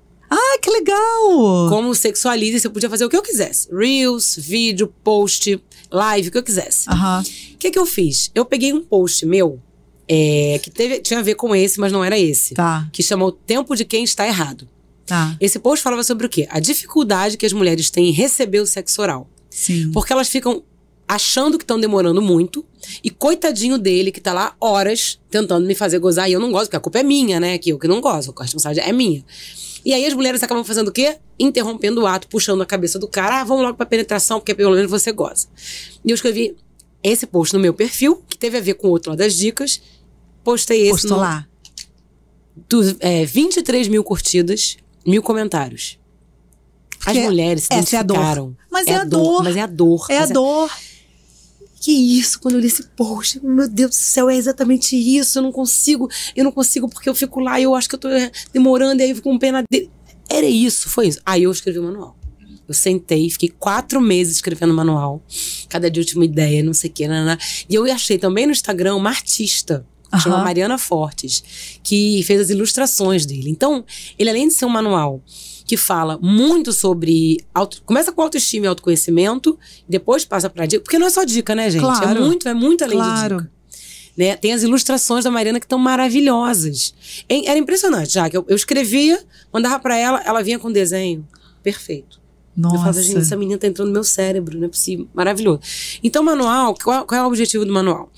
Que legal! Como sexualize, você podia fazer o que eu quisesse. Reels, vídeo, post, live, o que eu quisesse. O que eu fiz? Eu peguei um post meu, que tinha a ver com esse, mas não era esse. Que chamou Tempo de Quem Está Errado. Esse post falava sobre o quê? A dificuldade que as mulheres têm em receber o sexo oral. Sim. Porque elas ficam achando que estão demorando muito. E coitadinho dele, que tá lá horas tentando me fazer gozar. E eu não gosto, porque a culpa é minha, né? Que eu que não gosto, a responsabilidade é minha. E aí as mulheres acabam fazendo o quê? Interrompendo o ato, puxando a cabeça do cara. Vamos logo pra penetração, porque pelo menos você goza. E eu escrevi esse post no meu perfil, que teve a ver com o outro lado das dicas. Postei esse. Postou lá. 23 mil curtidas, 1000 comentários. As mulheres se identificaram. Mas é a dor. Mas é a dor. É a dor. Que isso, quando eu li esse post, meu Deus do céu, é exatamente isso, eu não consigo porque eu fico lá e eu acho que eu tô demorando, e aí eu fico com pena dele. Era isso, foi isso. Aí eu escrevi o manual. Eu sentei, fiquei 4 meses escrevendo o manual. Cada dia eu tinha uma ideia, não sei o que, E eu achei também no Instagram uma artista, chama Mariana Fortes, que fez as ilustrações dele. Então, ele além de ser um manual que fala muito sobre... Começa com autoestima e autoconhecimento, depois passa pra dica. Porque não é só dica, né, gente? Claro. É muito além de dica. Né? Tem as ilustrações da Mariana que estão maravilhosas. Era impressionante, já que eu escrevia, mandava pra ela, ela vinha com desenho. Perfeito. Nossa. Eu falava, gente, essa menina tá entrando no meu cérebro, não é possível. Maravilhoso. Então, o manual, qual é o objetivo do manual?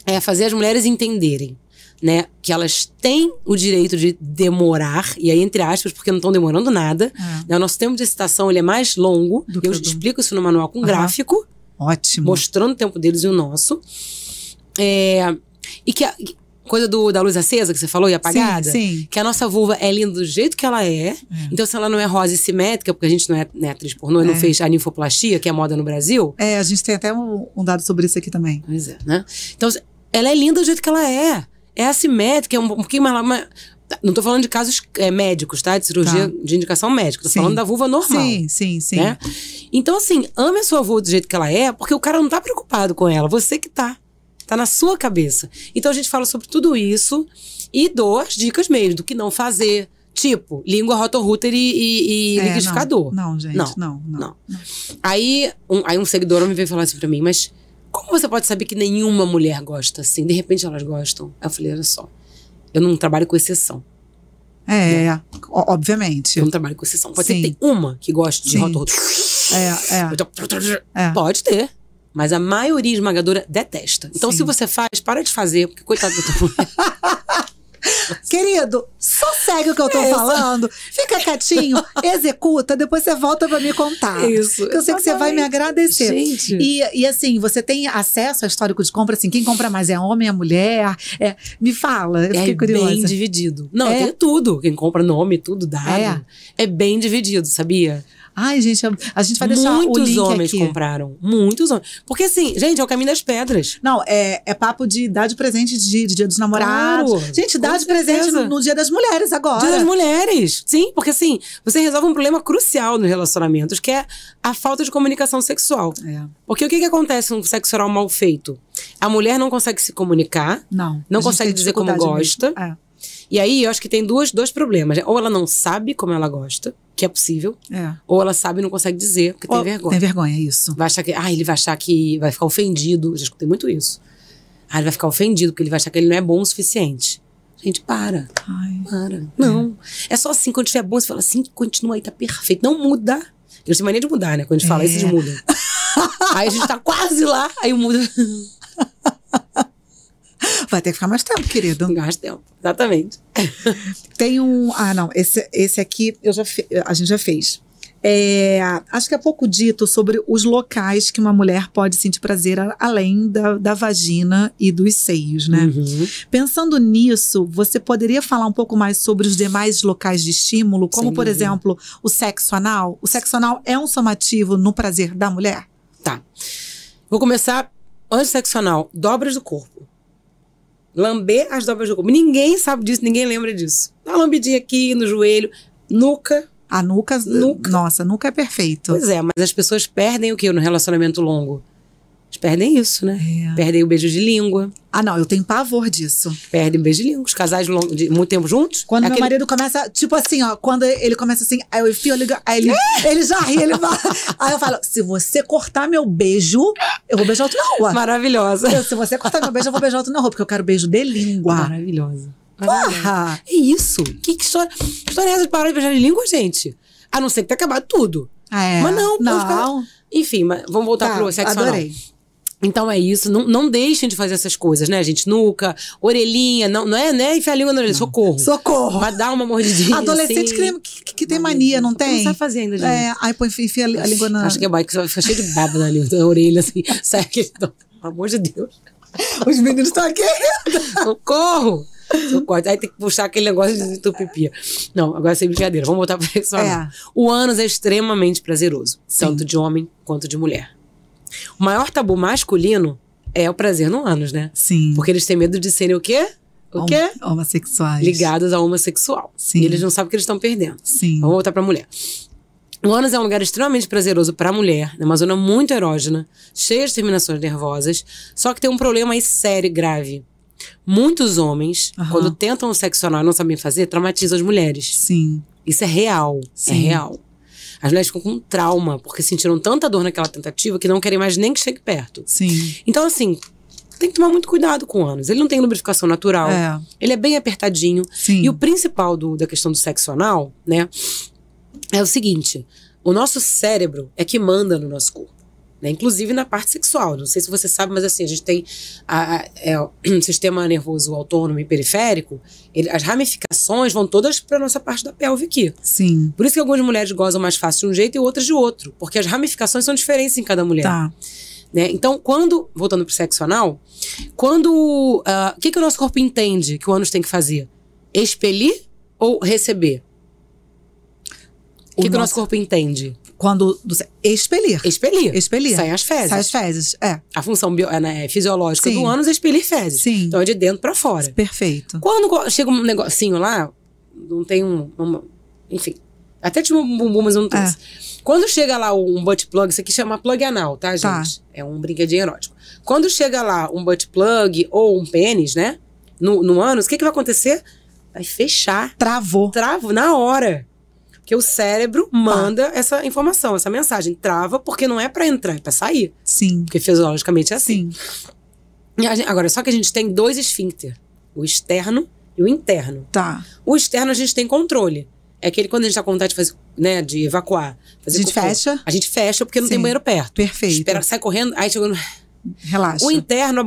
É fazer as mulheres entenderem, né, que elas têm o direito de demorar, e aí entre aspas, porque não estão demorando nada. Né, o nosso tempo de excitação, ele é mais longo. Eu explico isso no manual com gráfico. Ótimo. Mostrando o tempo deles e o nosso. E que coisa da luz acesa que você falou e apagada. Sim. Que a nossa vulva é linda do jeito que ela é. Então, se ela não é rosa e simétrica, porque a gente não é, né, atriz pornô e não fez a ninfoplastia, que é moda no Brasil. A gente tem até um dado sobre isso aqui também. Pois é, né? Então, ela é linda do jeito que ela é. É assimétrica, é um pouquinho mais... Não tô falando de casos médicos, tá? De cirurgia de indicação médica. Tô falando da vulva normal. Sim. Né? Então, assim, ame a sua vulva do jeito que ela é, porque o cara não tá preocupado com ela. Você que tá. Tá na sua cabeça. Então, a gente fala sobre tudo isso e dou as dicas mesmo do que não fazer. Tipo, língua, rotorrouter e liquidificador. Não, gente. Não. Aí um seguidor me veio falar assim pra mim, mas... Como você pode saber que nenhuma mulher gosta assim? De repente elas gostam. Aí eu falei, olha só, eu não trabalho com exceção. Obviamente. Eu não trabalho com exceção. Pode ser que tem uma que goste de roto. Pode ter. Mas a maioria esmagadora detesta. Então, se você faz, para de fazer, porque coitado da tua mulher. Querido, só segue o que eu tô falando, fica quietinho, executa, depois você volta pra me contar. Isso. Eu sei que você vai me agradecer. Gente. E assim, você tem acesso ao histórico de compra, assim, quem compra mais é homem, é mulher? Me fala, eu fiquei curiosa. É bem dividido. Não, tem tudo. Quem compra nome, tudo dado. É bem dividido, sabia? Ai, gente, a gente vai deixar o link aqui. Muitos homens compraram. Muitos homens. Porque assim, gente, é o caminho das pedras. Não, é papo de dar de presente de Dia dos Namorados. Claro, gente, dá de presente no Dia das Mulheres agora. Dia das Mulheres. Sim, porque assim, você resolve um problema crucial nos relacionamentos, que é a falta de comunicação sexual. Porque o que acontece num sexo oral mal feito? A mulher não consegue se comunicar. Não consegue dizer como gosta. E aí, eu acho que tem dois problemas. Ou ela não sabe como ela gosta, que é possível. Ou ela sabe e não consegue dizer, porque tem vergonha. Tem vergonha, isso. Vai achar que... ele vai achar que... Vai ficar ofendido. Já escutei muito isso. Ele vai ficar ofendido, porque ele vai achar que ele não é bom o suficiente. Gente, para. Para. Não. É só assim, quando estiver bom, você fala assim, continua aí, tá perfeito. Não muda. Eu tenho mania de mudar, né? Quando a gente fala isso, eles mudam. Aí a gente tá quase lá, aí muda... Vai ter que ficar mais tempo, querido. Mais tempo, exatamente. Tem um... Ah, não. Esse aqui a gente já fez. Acho que é pouco dito sobre os locais que uma mulher pode sentir prazer além da vagina e dos seios, né? Uhum. Pensando nisso, você poderia falar um pouco mais sobre os demais locais de estímulo, como, Sem por dúvida. exemplo, o sexo anal? O sexo anal é um somativo no prazer da mulher? Tá. Vou começar antes do sexo anal. Dobras do corpo. Lamber as dobras do corpo. Ninguém sabe disso, ninguém lembra disso. Dá uma lambidinha aqui no joelho, nuca. A nuca. Nossa, nuca é perfeito. Pois é, mas as pessoas perdem o quê no relacionamento longo? Eles perdem isso, né? É. Perdem o beijo de língua. Ah, não, eu tenho pavor disso. Perdem o beijo de língua. Os casais de muito tempo juntos. Quando meu marido começa, tipo assim, ó, quando ele começa assim, aí eu enfio, aí ele já ri, ele vai. Aí eu falo, se você cortar meu beijo, eu vou beijar outro na rua. Maravilhosa. Se você cortar meu beijo, eu vou beijar outro na rua, porque eu quero beijo de língua. Maravilhosa. Porra! É isso. Que história é essa de parar de beijar de língua, gente? A não ser que tenha acabado tudo. Mas não. Não. Enfim, mas vamos voltar pro sexo anal. Adorei. Então é isso, não deixem de fazer essas coisas, né, gente? Nuca, orelhinha, não é enfiar a língua na orelha, socorro. Socorro. Mas dá uma mordidinha. Adolescente assim. que tem mania, não tem? Não sabe fazer ainda, gente. Aí enfia a língua na... Acho que é bom, que fica cheio de baba na orelha, assim. Sai aquele... Pelo amor de Deus. Os meninos estão aqui. Socorro. Aí tem que puxar aquele negócio de tupipia. Não, agora sem brincadeira. Vamos voltar para sexo anal. O ânus é extremamente prazeroso, tanto de homem quanto de mulher. O maior tabu masculino é o prazer no ânus, né? Sim. Porque eles têm medo de serem o quê? O quê? Homossexuais. Ligados ao homossexual. Sim. E eles não sabem o que eles estão perdendo. Sim. Vamos voltar pra mulher. O ânus é um lugar extremamente prazeroso pra mulher, é uma zona muito erógena, cheia de terminações nervosas, só que tem um problema aí sério e grave. Muitos homens, quando tentam o sexo anal e não sabem fazer, traumatizam as mulheres. Sim. Isso é real. Sim. É real. As mulheres ficam com trauma, porque sentiram tanta dor naquela tentativa que não querem mais nem que chegue perto. Sim. Então, assim, tem que tomar muito cuidado com o ânus. Ele não tem lubrificação natural. Ele é bem apertadinho. Sim. E o principal da questão do sexo anal, né, é o seguinte: o nosso cérebro é que manda no nosso corpo. Né? Inclusive na parte sexual. Não sei se você sabe, mas assim, a gente tem o sistema nervoso autônomo e periférico. As ramificações vão todas para nossa parte da pelve aqui. Sim. Por isso que algumas mulheres gozam mais fácil de um jeito e outras de outro. Porque as ramificações são diferentes em cada mulher. Tá. Né? Então, voltando pro sexo anal, o que o nosso corpo entende que o ânus tem que fazer? Expelir ou receber? O que o nosso corpo entende? Expelir. Expelir. Saem as fezes. Sai as fezes, A função fisiológica do ânus é expelir fezes. Sim. Então é de dentro pra fora. Perfeito. Quando chega um negocinho lá, não tem enfim, até tinha um bumbum, mas eu não trouxe. Quando chega lá um butt plug, isso aqui chama plug anal, tá, gente? Tá. É um brinquedinho erótico. Quando chega lá um butt plug ou um pênis, né, no ânus, o que vai acontecer? Vai fechar. Travou na hora. Porque o cérebro manda essa informação, essa mensagem. Trava porque não é pra entrar, é pra sair. Sim. Porque fisiologicamente é assim. Sim. E agora, só que a gente tem dois esfíncter. O externo e o interno. Tá. O externo a gente tem controle. É aquele quando a gente tá com vontade de fazer, né, de evacuar. Fazer A gente cocô. fecha? A gente fecha porque não tem banheiro perto. Perfeito. Espera, sai correndo, aí chegou no... Relaxa. O interno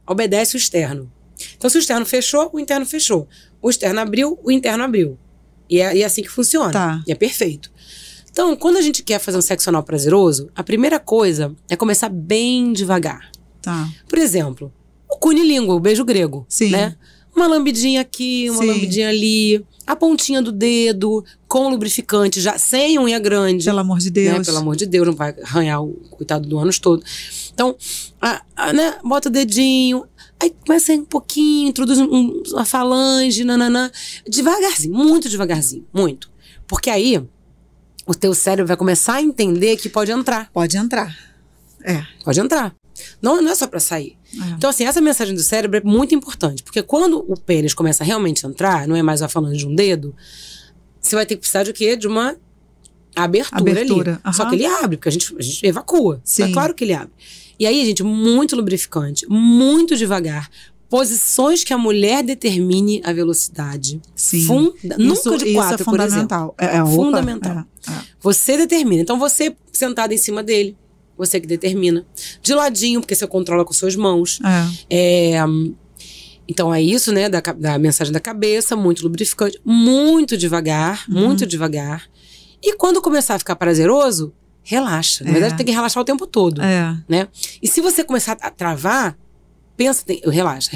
obedece o externo. Então, se o externo fechou, o interno fechou. O externo abriu, o interno abriu. E é assim que funciona. Tá. E é perfeito. Então, quando a gente quer fazer um sexo anal prazeroso, a primeira coisa é começar bem devagar. Tá. Por exemplo, o cunilíngua, o beijo grego. Sim. Né? Uma lambidinha aqui, uma lambidinha ali. A pontinha do dedo, com lubrificante, já sem unha grande. Pelo amor de Deus. Né? Pelo amor de Deus, não vai arranhar o coitado do ânus todo. Então, né? Bota o dedinho. Aí começa um pouquinho, introduz uma falange, nananã. Devagarzinho, muito devagarzinho, muito. Porque aí, o teu cérebro vai começar a entender que pode entrar. Pode entrar. Pode entrar. Não é só pra sair. Então, assim, essa mensagem do cérebro é muito importante. Porque quando o pênis começa a realmente entrar, não é mais a falange de um dedo, você vai ter que precisar de quê? De uma abertura ali. Só que ele abre, porque a gente evacua. Sim. É claro que ele abre. E aí, gente, muito lubrificante, muito devagar. Posições que a mulher determine a velocidade. Sim. Nunca de quatro, isso é fundamental. por exemplo. Fundamental. Você determina. Então, você sentada em cima dele, você que determina. De ladinho, porque você controla com suas mãos. Então é isso, né, da mensagem da cabeça, muito lubrificante, muito devagar, muito devagar. E quando começar a ficar prazeroso, relaxa. Na verdade, tem que relaxar o tempo todo, né? E se você começar a travar, pensa, relaxa,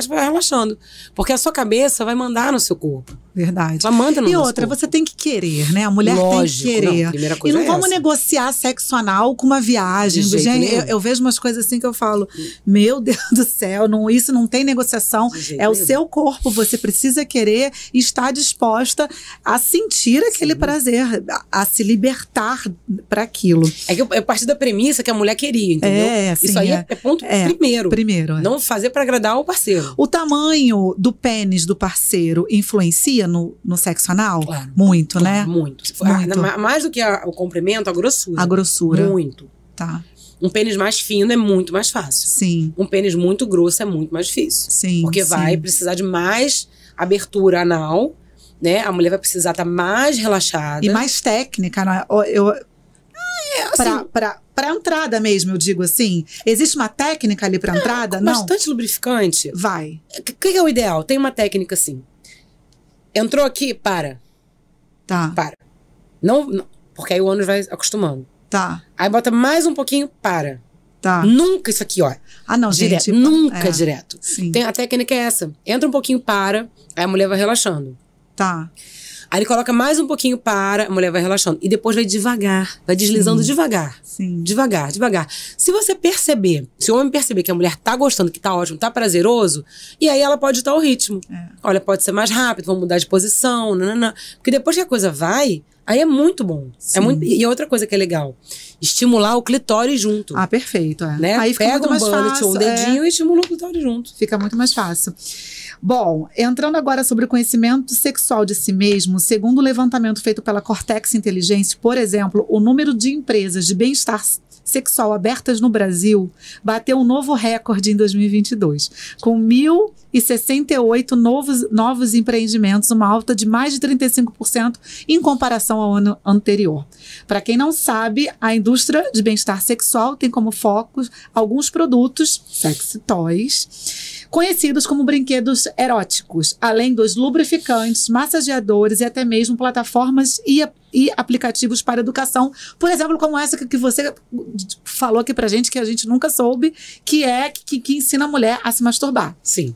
vai relaxando. Porque a sua cabeça vai mandar no seu corpo. Verdade. Ela manda no E nosso outra, corpo. você tem que querer, né? A mulher Lógico, tem que querer. não, a primeira coisa e não é vamos essa. negociar sexo anal com uma viagem. De jeito Gente, nenhum. eu vejo umas coisas assim que eu falo, meu Deus do céu, não, isso não tem negociação. De jeito É o nenhum. seu corpo, você precisa querer e estar disposta a sentir aquele prazer, a se libertar para aquilo. É que eu parti da premissa que a mulher queria, entendeu? Sim, Isso aí é ponto primeiro. Primeiro, Não fazer pra agradar o parceiro. O tamanho do pênis do parceiro influencia no sexo anal? Claro. Muito, né? Muito. Muito. Mais do que o comprimento, a grossura. A grossura. Muito. Tá. Um pênis mais fino é muito mais fácil. Sim. Um pênis muito grosso é muito mais difícil. Sim. Porque vai precisar de mais abertura anal, né? A mulher vai precisar estar mais relaxada. E mais técnica, né? Pra entrada mesmo, eu digo assim. Existe uma técnica ali pra entrada? Não. Bastante lubrificante. Vai. O que é o ideal? Tem uma técnica assim. Entrou aqui, para. Tá. Para. Não, porque aí o ânus vai acostumando. Tá. Aí bota mais um pouquinho, para. Tá. Nunca isso aqui, ó. Ah, não, Direto. gente. Nunca direto. Sim. A técnica é essa. Entra um pouquinho, para. Aí a mulher vai relaxando. Tá. Aí ele coloca mais um pouquinho, para. A mulher vai relaxando. E depois vai devagar. Vai deslizando devagar. Sim. Devagar, devagar. Se você perceber, se o homem perceber que a mulher tá gostando, que tá ótimo, tá prazeroso, e aí ela pode ditar o ritmo. Olha, pode ser mais rápido, vamos mudar de posição, nananã. Porque depois que a coisa vai, aí é muito bom. Sim. É muito, e outra coisa que é legal, estimular o clitóris junto. Ah, perfeito. Né? Aí fica Pega muito um mais bullet fácil. ou um dedinho e estimula o clitóris junto. Fica muito mais fácil. Bom, entrando agora sobre o conhecimento sexual de si mesmo, segundo o levantamento feito pela Cortex Inteligência, por exemplo, o número de empresas de bem-estar sexual abertas no Brasil bateu um novo recorde em 2022, com 1.068 novos empreendimentos, uma alta de mais de 35% em comparação ao ano anterior. Para quem não sabe, a indústria de bem-estar sexual tem como foco alguns produtos, sex toys, conhecidos como brinquedos eróticos, além dos lubrificantes, massageadores e até mesmo plataformas e aplicativos para educação, por exemplo, como essa que você falou aqui pra gente, que a gente nunca soube, que ensina a mulher a se masturbar. Sim.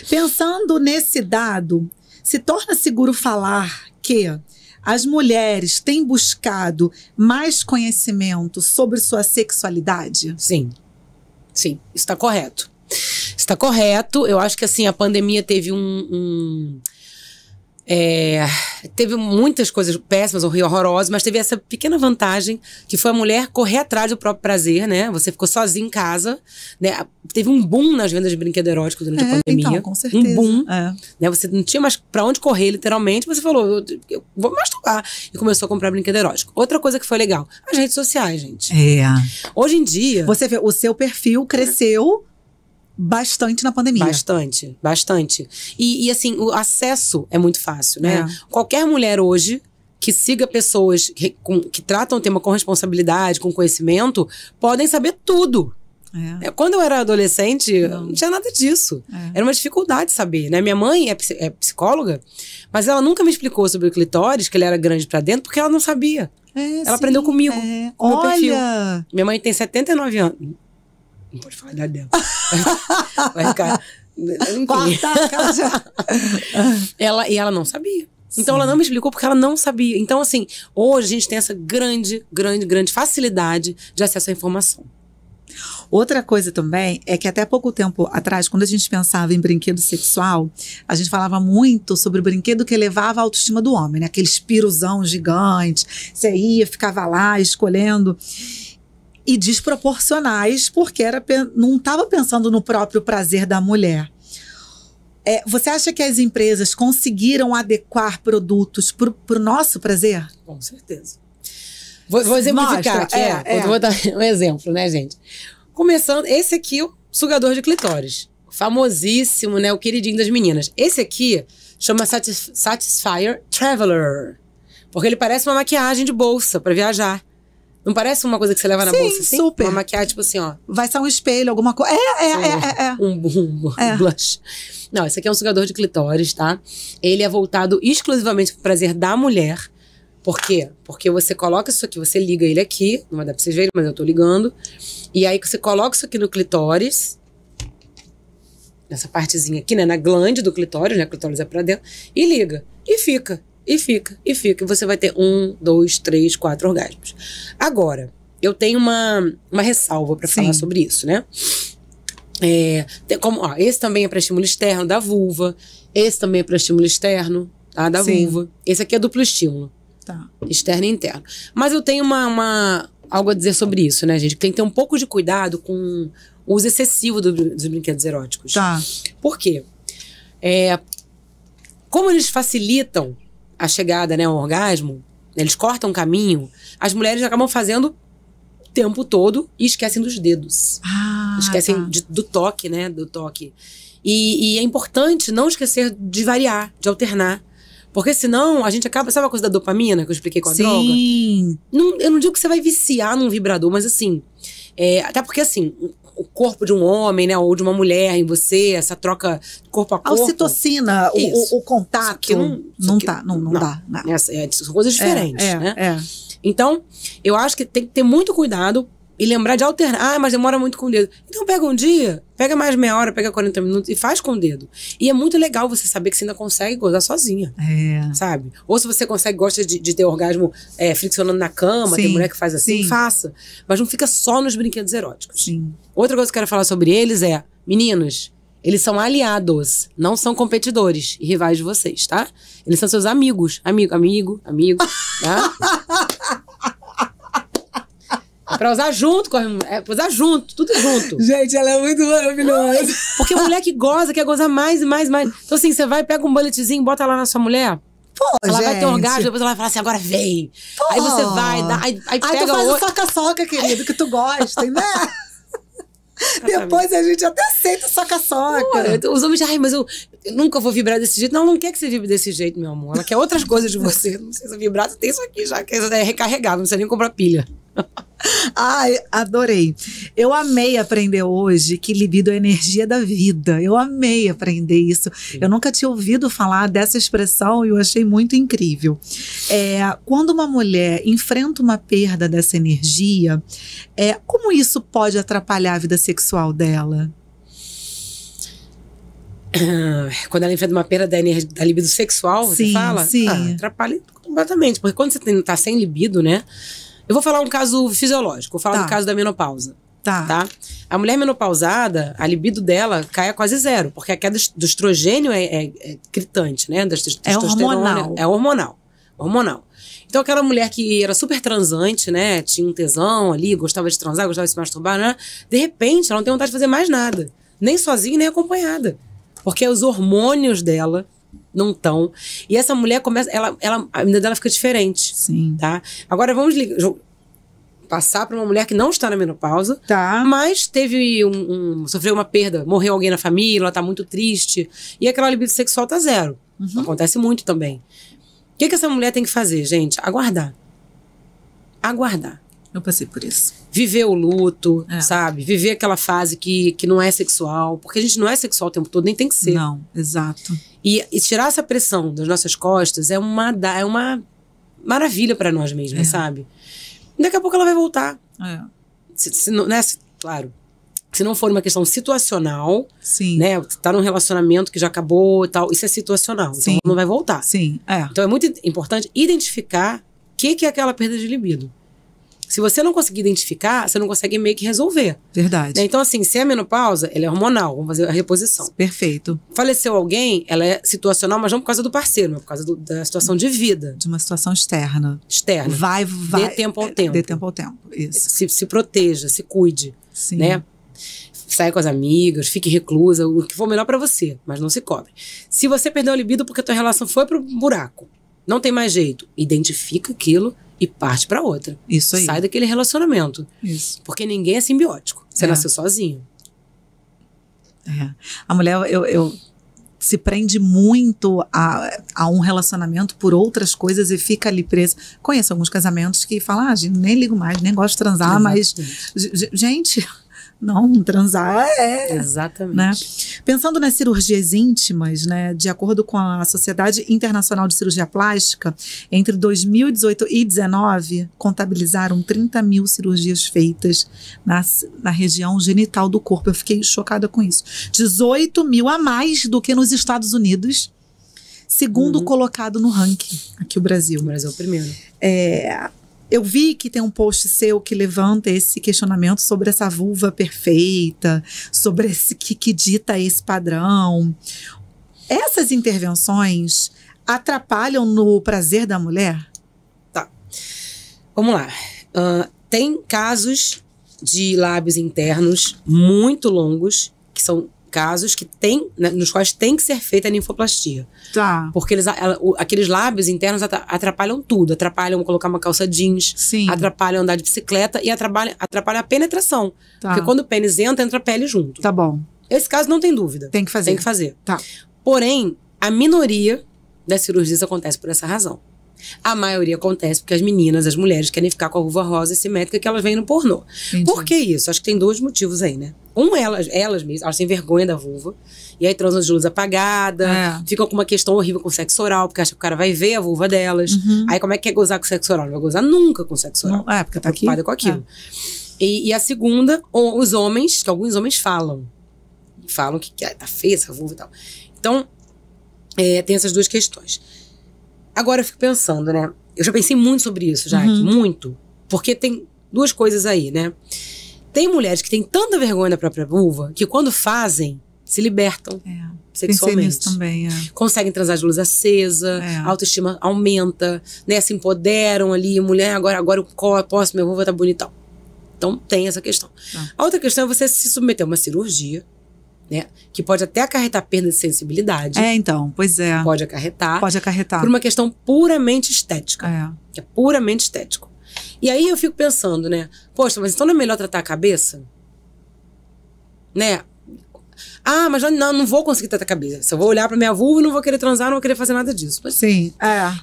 Pensando nesse dado, se torna seguro falar que as mulheres têm buscado mais conhecimento sobre sua sexualidade? Sim. Sim, está correto. Está correto. Eu acho que assim, a pandemia teve teve muitas coisas péssimas, horrorosas, mas teve essa pequena vantagem, que foi a mulher correr atrás do próprio prazer, né? Você ficou sozinha em casa, né? Teve um boom nas vendas de brinquedo erótico durante a pandemia. Então, com certeza. Um boom. Né? Você não tinha mais pra onde correr, literalmente. Você falou, eu vou me masturbar. E começou a comprar brinquedo erótico. Outra coisa que foi legal, as redes sociais, gente. Hoje em dia... Você vê, o seu perfil cresceu bastante na pandemia. Bastante, bastante. E assim, o acesso é muito fácil, né? Qualquer mulher hoje que siga pessoas que tratam o tema com responsabilidade, com conhecimento, podem saber tudo. Quando eu era adolescente, não tinha nada disso. Era uma dificuldade saber, né? Minha mãe é psicóloga, mas ela nunca me explicou sobre o clitóris, que ele era grande pra dentro, porque ela não sabia. Ela aprendeu comigo. Com meu perfil. Minha mãe tem 79 anos. Não pode falar a idade dela. Vai ficar... Ela não sabia. Então ela não me explicou porque ela não sabia. Então assim, hoje a gente tem essa grande facilidade de acesso à informação. Outra coisa também é que até pouco tempo atrás, quando a gente pensava em brinquedo sexual, a gente falava muito sobre o brinquedo que elevava a autoestima do homem, né? Aquele piruzão gigante, você ia, ficava lá escolhendo... E desproporcionais, porque não estava pensando no próprio prazer da mulher. Você acha que as empresas conseguiram adequar produtos para o nosso prazer? Com certeza. Vou exemplificar aqui. Vou dar um exemplo, né, gente? Começando, esse aqui é o sugador de clitóris. Famosíssimo, né? O queridinho das meninas. Esse aqui chama Satisfyer Traveler. Porque ele parece uma maquiagem de bolsa para viajar. Não parece uma coisa que você leva na Sim, bolsa assim? super. Uma maquiagem, tipo assim, ó. Vai ser um espelho, alguma coisa. Um blush. Não, esse aqui é um sugador de clitóris, tá? Ele é voltado exclusivamente pro prazer da mulher. Por quê? Porque você coloca isso aqui, você liga ele aqui, não vai dar pra vocês verem, mas eu tô ligando. E aí você coloca isso aqui no clitóris, nessa partezinha aqui, né? Na glande do clitóris, né? O clitóris é pra dentro. E liga. E fica. E fica. E fica. E você vai ter 1, 2, 3, 4 orgasmos. Agora, eu tenho uma ressalva pra falar sobre isso, né? Esse também é pra estímulo externo da vulva. Esse também é pra estímulo externo, tá? Da vulva. Esse aqui é duplo estímulo. Tá. Externo e interno. Mas eu tenho algo a dizer sobre isso, né, gente? Tem que ter um pouco de cuidado com o uso excessivo dos brinquedos eróticos. Tá. Por quê? Como eles facilitam a chegada, né, ao orgasmo, né, eles cortam o caminho, as mulheres acabam fazendo o tempo todo e esquecem dos dedos. Esquecem do toque, né? Do toque. E é importante não esquecer de variar, de alternar. Porque senão a gente acaba... Sabe a coisa da dopamina que eu expliquei com a droga? Eu não digo que você vai viciar num vibrador, mas assim... até porque assim... O corpo de um homem, né? Ou de uma mulher em você, essa troca corpo a corpo. A ocitocina, o contato. Não dá. São coisas diferentes, né? Então, eu acho que tem que ter muito cuidado e lembrar de alternar. Mas demora muito com o dedo. Então pega um dia, pega mais meia hora, pega 40 minutos e faz com o dedo. E é muito legal você saber que você ainda consegue gozar sozinha. Sabe? Ou se você gosta de ter orgasmo friccionando na cama, tem mulher que faz assim, faça. Mas não fica só nos brinquedos eróticos. Sim. Outra coisa que eu quero falar sobre eles meninos, eles são aliados, não são competidores e rivais de vocês, tá? Eles são seus amigos. Amigo, tá? É pra usar junto, tudo junto. Gente, ela é muito maravilhosa. Porque a mulher que goza, quer gozar mais e mais e mais. Então assim, você vai, pega um bulletzinho, bota lá na sua mulher. Ela vai ter um orgasmo, depois ela vai falar assim, agora vem. Aí você vai, aí pega tu faz o soca-soca, querido, que tu gosta, né? Depois a gente até aceita soca-soca. Os homens dizem, mas eu nunca vou vibrar desse jeito. Não quer que você vibre desse jeito, meu amor. Ela quer outras coisas de você. Não precisa vibrar, você tem isso aqui já, que é recarregável, não precisa nem comprar pilha. Ai, adorei. Eu amei aprender hoje que libido é a energia da vida. Eu amei aprender isso. Eu nunca tinha ouvido falar dessa expressão e eu achei muito incrível. Quando uma mulher enfrenta uma perda dessa energia, como isso pode atrapalhar a vida sexual dela? Quando ela enfrenta uma perda da libido sexual, você fala? Sim. Atrapalha completamente. Porque quando você tá sem libido, né? Eu vou falar um caso fisiológico, vou falar do caso da menopausa. Tá? A mulher menopausada, a libido dela cai a quase zero, porque a queda do estrogênio é gritante, né? É hormonal. É hormonal. Então aquela mulher que era super transante, né? Tinha um tesão ali, gostava de transar, gostava de se masturbar, né? De repente, ela não tem vontade de fazer mais nada. Nem sozinha, nem acompanhada. Porque os hormônios dela não estão. E essa mulher começa... a vida dela fica diferente. Sim. Tá? Agora vamos passar para uma mulher que não está na menopausa, mas teve sofreu uma perda, morreu alguém na família, ela tá muito triste, e aquela libido sexual tá zero. Acontece muito também. O que essa mulher tem que fazer, gente? Aguardar. Eu passei por isso. Viver o luto, sabe? Viver aquela fase que não é sexual, porque a gente não é sexual o tempo todo, nem tem que ser. Não, exato. E tirar essa pressão das nossas costas é uma maravilha para nós mesmas, sabe? Daqui a pouco ela vai voltar. Claro. Se não for uma questão situacional, né? Tá num relacionamento que já acabou e tal, isso é situacional. Então não vai voltar. Então é muito importante identificar o que é aquela perda de libido. Se você não conseguir identificar, você não consegue meio que resolver. Verdade. Né? Então, assim, se é menopausa, ela é hormonal. Vamos fazer a reposição. Perfeito. Faleceu alguém, ela é situacional, mas não por causa do parceiro, mas por causa da situação de vida. De uma situação externa. Vai. Dê tempo ao tempo. Dê tempo ao tempo, isso. Se proteja, se cuide. Sim. Né? Saia com as amigas, fique reclusa, o que for melhor pra você, mas não se cobre. Se você perdeu a libido porque a tua relação foi pro buraco, não tem mais jeito, identifica aquilo e parte pra outra. Isso aí. Sai daquele relacionamento. Isso. Porque ninguém é simbiótico. Você nasceu sozinho. A mulher, se prende muito a um relacionamento por outras coisas e fica ali preso. Conheço alguns casamentos que falam, gente, nem ligo mais, nem gosto de transar, mas, gente, não, transar é... Exatamente. Né? Pensando nas cirurgias íntimas, né, de acordo com a Sociedade Internacional de Cirurgia Plástica, entre 2018 e 2019, contabilizaram 30 mil cirurgias feitas na região genital do corpo. Eu fiquei chocada com isso. 18 mil a mais do que nos Estados Unidos, segundo colocado no ranking, aqui o Brasil. O Brasil é o primeiro. Eu vi que tem um post seu que levanta esse questionamento sobre essa vulva perfeita, sobre esse que dita esse padrão. Essas intervenções atrapalham no prazer da mulher? Tá. Vamos lá. Tem casos de lábios internos muito longos, que são casos que tem, né, nos quais tem que ser feita a ninfoplastia. Tá. Porque aqueles lábios internos atrapalham tudo. Atrapalham colocar uma calça jeans, Sim. atrapalham andar de bicicleta e atrapalham a penetração. Tá. Porque quando o pênis entra a pele junto. Tá bom. Esse caso não tem dúvida. Tem que fazer. Tem que fazer. Tá. Porém, a minoria das cirurgias acontece por essa razão. A maioria acontece porque as meninas, as mulheres, querem ficar com a vulva rosa e simétrica que elas veem no pornô. Entendi. Por que isso? Acho que tem dois motivos aí, né? Elas mesmas, elas têm vergonha da vulva. E aí transam de luz apagada, ficam com uma questão horrível com sexo oral, porque acham que o cara vai ver a vulva delas. Aí como é que quer gozar com sexo oral? Não vai gozar nunca com sexo oral. Não, porque tá aqui. Preocupada com aquilo. E a segunda, os homens, que alguns homens falam. Falam que tá feia essa vulva e tal. Então, tem essas duas questões. Agora eu fico pensando, né? Eu já pensei muito sobre isso, já, muito. Porque tem duas coisas aí, né? Tem mulheres que têm tanta vergonha da própria vulva que quando fazem, se libertam sexualmente. Pensei nisso também, Conseguem transar de luz acesa, a autoestima aumenta, né? Se empoderam ali, mulher, agora eu posso, minha vulva tá bonita. Então tem essa questão. A outra questão é você se submeter a uma cirurgia, né? Que pode até acarretar perda de sensibilidade. Então, pois é. Pode acarretar. Pode acarretar. Por uma questão puramente estética. É puramente estético. E aí eu fico pensando, né? Poxa, mas então não é melhor tratar a cabeça? Né? Ah, mas não vou conseguir tratar a cabeça. Eu vou olhar pra minha vulva e não vou querer transar, não vou querer fazer nada disso. Mas, sim,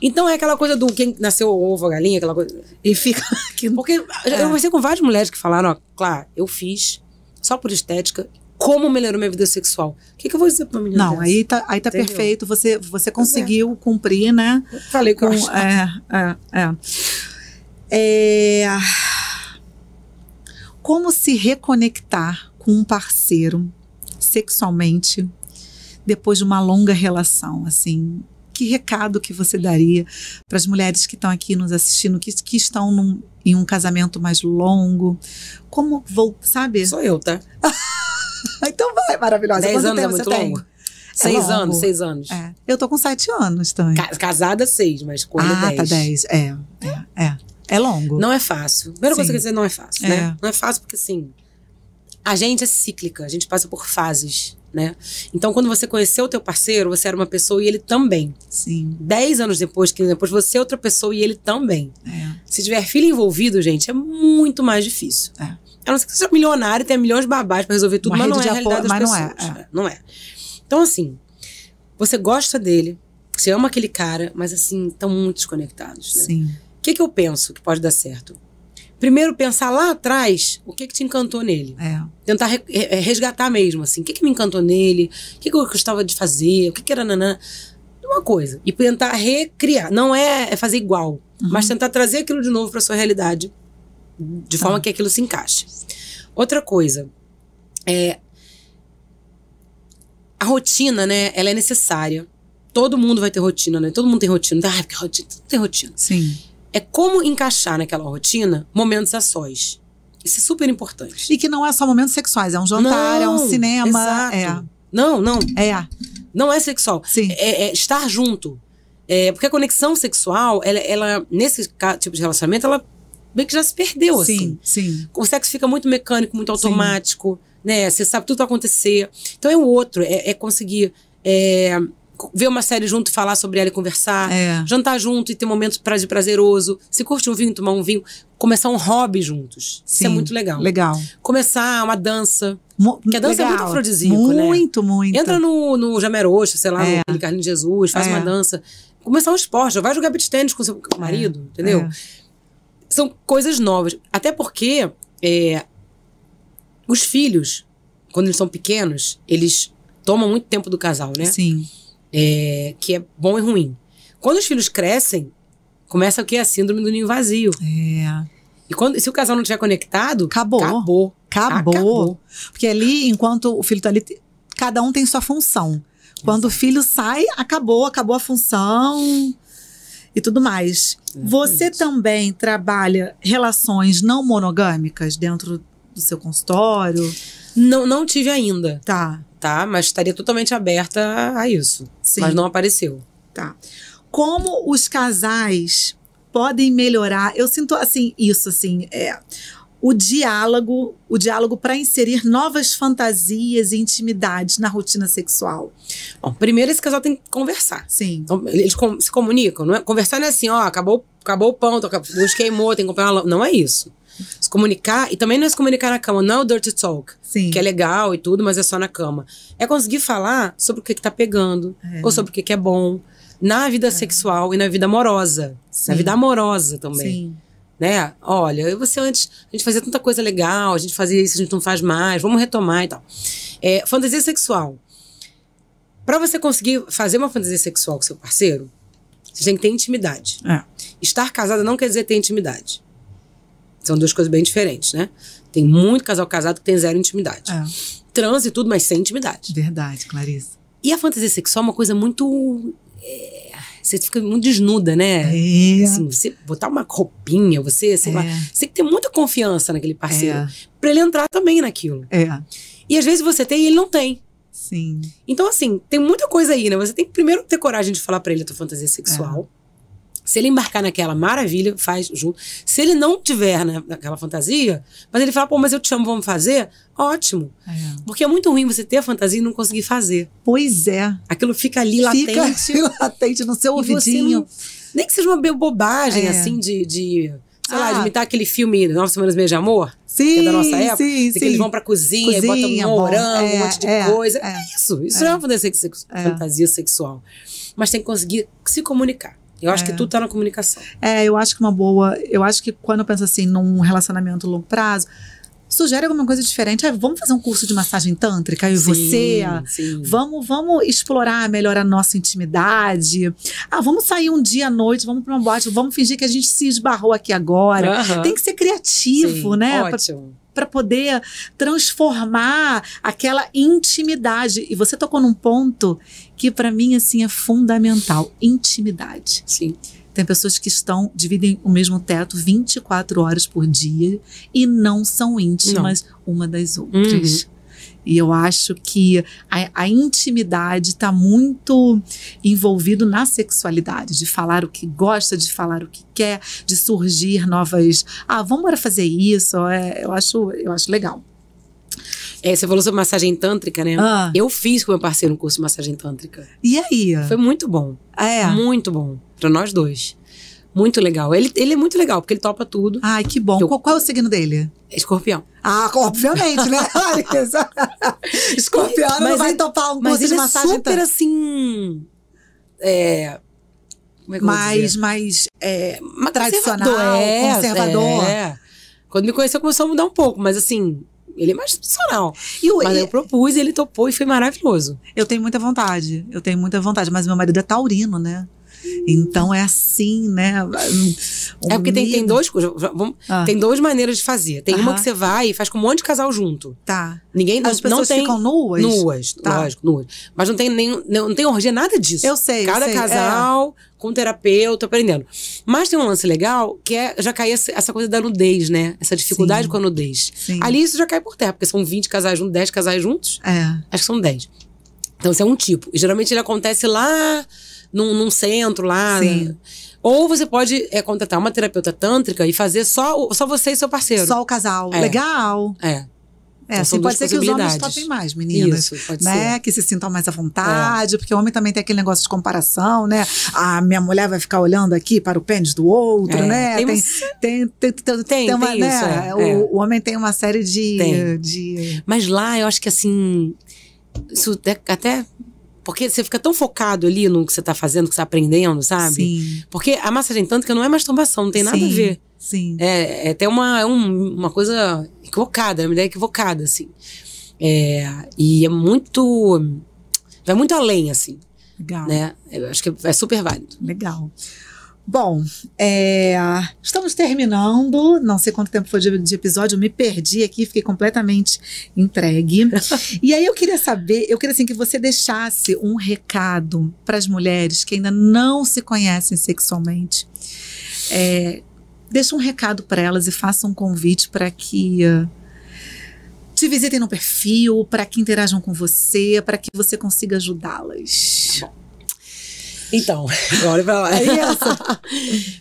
então é aquela coisa do quem nasceu ovo, a galinha, aquela coisa. E fica aqui. Porque eu conversei com várias mulheres que falaram, ó, claro, eu fiz só por estética. Como melhorou minha vida sexual? O que eu vou dizer pra uma menina? Não, aí tá perfeito. Você conseguiu cumprir, né? Eu falei que eu acho. Como se reconectar com um parceiro sexualmente depois de uma longa relação, assim? Que recado que você daria para as mulheres que estão aqui nos assistindo, que estão em um casamento mais longo? Como sabe? Sou eu, tá? Então vai, maravilhosa. 10 anos é muito longo? 6 anos, 6 anos. Eu tô com 7 anos também. Casada 6, mas com ele 10. Tá 10. É longo. Não é fácil. Primeira coisa que eu quero dizer, não é fácil, né? Não é fácil porque, assim, a gente é cíclica, a gente passa por fases, né? Então, quando você conheceu o teu parceiro, você era uma pessoa e ele também. Sim. 10 anos depois, 15 anos depois, você é outra pessoa e ele também. Se tiver filho envolvido, gente, é muito mais difícil. A não ser que você seja milionário e tenha milhões de babás pra resolver tudo, mas não é a realidade das pessoas. Não é. Então, assim, você gosta dele, você ama aquele cara, mas, assim, estão muito desconectados, né? Sim. O que eu penso que pode dar certo? Primeiro, pensar lá atrás o que te encantou nele. Tentar resgatar mesmo, assim. O que me encantou nele? O que eu gostava de fazer? O que era nanã? Uma coisa. E tentar recriar. Não é fazer igual, mas tentar trazer aquilo de novo pra sua realidade, de forma que aquilo se encaixe. Outra coisa, a rotina, né, ela é necessária. Todo mundo vai ter rotina, né? Todo mundo tem rotina. Porque rotina, não tem rotina. Sim. É como encaixar naquela rotina momentos a sós. Isso é super importante. E que não é só momentos sexuais, é um jantar, é um cinema. Exato. Não. Não é sexual. Sim. É estar junto. Porque a conexão sexual, ela, nesse tipo de relacionamento, ela bem que já se perdeu, assim. Sim. O sexo fica muito mecânico, muito automático, né? Você sabe tudo que vai acontecer. Então é o outro, é conseguir ver uma série junto e falar sobre ela e conversar. É. Jantar junto e ter momentos prazeroso. Se curte um vinho, tomar um vinho. Começar um hobby juntos. Sim, isso é muito legal. Legal. Começar uma dança. Porque a dança é muito afrodisíaco, né? Muito. Entra no Jameroxa, sei lá, no Carlinhos Jesus, faz uma dança. Começar um esporte, vai jogar beach tennis com seu marido, entendeu? São coisas novas. Até porque os filhos, quando eles são pequenos, eles tomam muito tempo do casal, né? Sim. Que é bom e ruim. Quando os filhos crescem, começa o que? A síndrome do ninho vazio. E se o casal não estiver conectado, acabou. Porque ali, enquanto o filho tá ali, cada um tem sua função. Quando o filho sai, acabou a função e tudo mais. Você também trabalha relações não monogâmicas dentro do seu consultório? Não tive ainda. Tá. Mas estaria totalmente aberta a isso. Sim. Mas não apareceu. Tá. Como os casais podem melhorar? Eu sinto o diálogo para inserir novas fantasias e intimidades na rotina sexual. Bom, primeiro esse casal tem que conversar. Sim. Então, eles se comunicam. Não é? Conversar não é assim, acabou o pão, a luz queimou, tem que comprar uma lâmpada. Não é isso. Se comunicar, e também não é se comunicar na cama, não é o dirty talk, Sim. que é legal e tudo, mas é só na cama. É conseguir falar sobre o que tá pegando, ou sobre o que é bom, na vida sexual e na vida amorosa. Sim. Na vida amorosa também. Sim. Né? Olha, antes a gente fazia tanta coisa legal, a gente fazia isso, a gente não faz mais, vamos retomar e tal. Fantasia sexual. Pra você conseguir fazer uma fantasia sexual com seu parceiro, você tem que ter intimidade. Estar casada não quer dizer ter intimidade. São duas coisas bem diferentes, né? Tem muito casal casado que tem zero intimidade. Transa e tudo, mas sem intimidade. Verdade, Clarissa. E a fantasia sexual é uma coisa muito... você fica muito desnuda, né? Assim, você botar uma roupinha, você tem que ter muita confiança naquele parceiro. Pra ele entrar também naquilo. E às vezes você tem e ele não tem. Sim. Então, assim, tem muita coisa aí, né? Você tem que primeiro ter coragem de falar pra ele a tua fantasia sexual. Se ele embarcar naquela, maravilha, faz junto. Se ele não tiver naquela fantasia, mas ele fala, mas eu te chamo, vamos fazer? Ótimo. Porque é muito ruim você ter a fantasia e não conseguir fazer. Pois é. Aquilo fica ali latente. Fica latente no seu ouvidinho. Nem que seja uma bobagem, assim, de sei lá, de imitar aquele filme 9 Semanas Meio de Amor. Sim, que é da nossa época. sim. Que eles vão pra cozinha e botam um morango, um monte de coisa. Isso não é uma fantasia sexual. Mas tem que conseguir se comunicar. Eu acho que tudo tá na comunicação. Eu acho que eu acho que quando eu penso assim, num relacionamento a longo prazo, sugere alguma coisa diferente. Vamos fazer um curso de massagem tântrica, eu e você. Sim. Vamos explorar melhor a nossa intimidade. Vamos sair um dia à noite, vamos pra uma boate, vamos fingir que a gente se esbarrou aqui agora. Tem que ser criativo, né? Ótimo. Para poder transformar aquela intimidade. E você tocou num ponto que para mim assim é fundamental, intimidade. Sim. Tem pessoas que dividem o mesmo teto 24 horas por dia e não são íntimas uma das outras. E eu acho que a intimidade está muito envolvido na sexualidade, de falar o que gosta, de falar o que quer, de surgir novas... vamos embora fazer isso, eu acho legal. Você falou sobre massagem tântrica, né? Eu fiz com meu parceiro um curso de massagem tântrica. E aí? Foi muito bom. Muito bom. Pra nós dois. Muito legal. Ele é muito legal, porque ele topa tudo. Ai, que bom. Qual é o signo dele? Escorpião. Obviamente, né? Escorpião não vai topar um curso de massagem super assim... como é que mais tradicional, conservador. Quando me conheceu, começou a mudar um pouco, mas assim... Ele é mais tradicional. Mas eu propus, ele topou e foi maravilhoso. Eu tenho muita vontade, mas meu marido é taurino, né? Então é assim, né? Porque tem duas coisas. Tem duas maneiras de fazer. Tem uma que você vai e faz com um monte de casal junto. Ninguém As pessoas ficam nuas? Nuas, lógico, nuas. Mas não tem orgia, nada disso. Eu sei. Cada casal com um terapeuta, aprendendo. Mas tem um lance legal que já cai essa coisa da nudez, né? Essa dificuldade com a nudez. Ali isso já cai por terra, porque são 20 casais juntos, 10 casais juntos. Acho que são 10. Então, esse é um tipo. E geralmente ele acontece lá num centro lá. Ou você pode contratar uma terapeuta tântrica e fazer só você e seu parceiro. Só o casal. Legal. Então, assim, pode ser que os homens topem mais, meninas. Isso, pode né? ser. Que se sintam mais à vontade, porque o homem também tem aquele negócio de comparação, né? A minha mulher vai ficar olhando aqui para o pênis do outro, né? Tem uma, né? Isso, o homem tem uma série de... Mas lá, eu acho que assim, isso até... Porque você fica tão focado ali no que você tá fazendo, que você tá aprendendo, sabe? Sim. Porque a massagem tântrica não é masturbação, não tem nada a ver. Sim. É até uma coisa equivocada, uma ideia equivocada, assim. E é muito... Vai muito além, assim. Legal. Né? Eu acho que é super válido. Legal. Bom, estamos terminando. Não sei quanto tempo foi de episódio, eu me perdi aqui, fiquei completamente entregue. E aí eu queria assim, que você deixasse um recado para as mulheres que ainda não se conhecem sexualmente. Deixa um recado para elas e faça um convite para que te visitem no perfil, para que interajam com você, para que você consiga ajudá-las. Então, olha pra lá.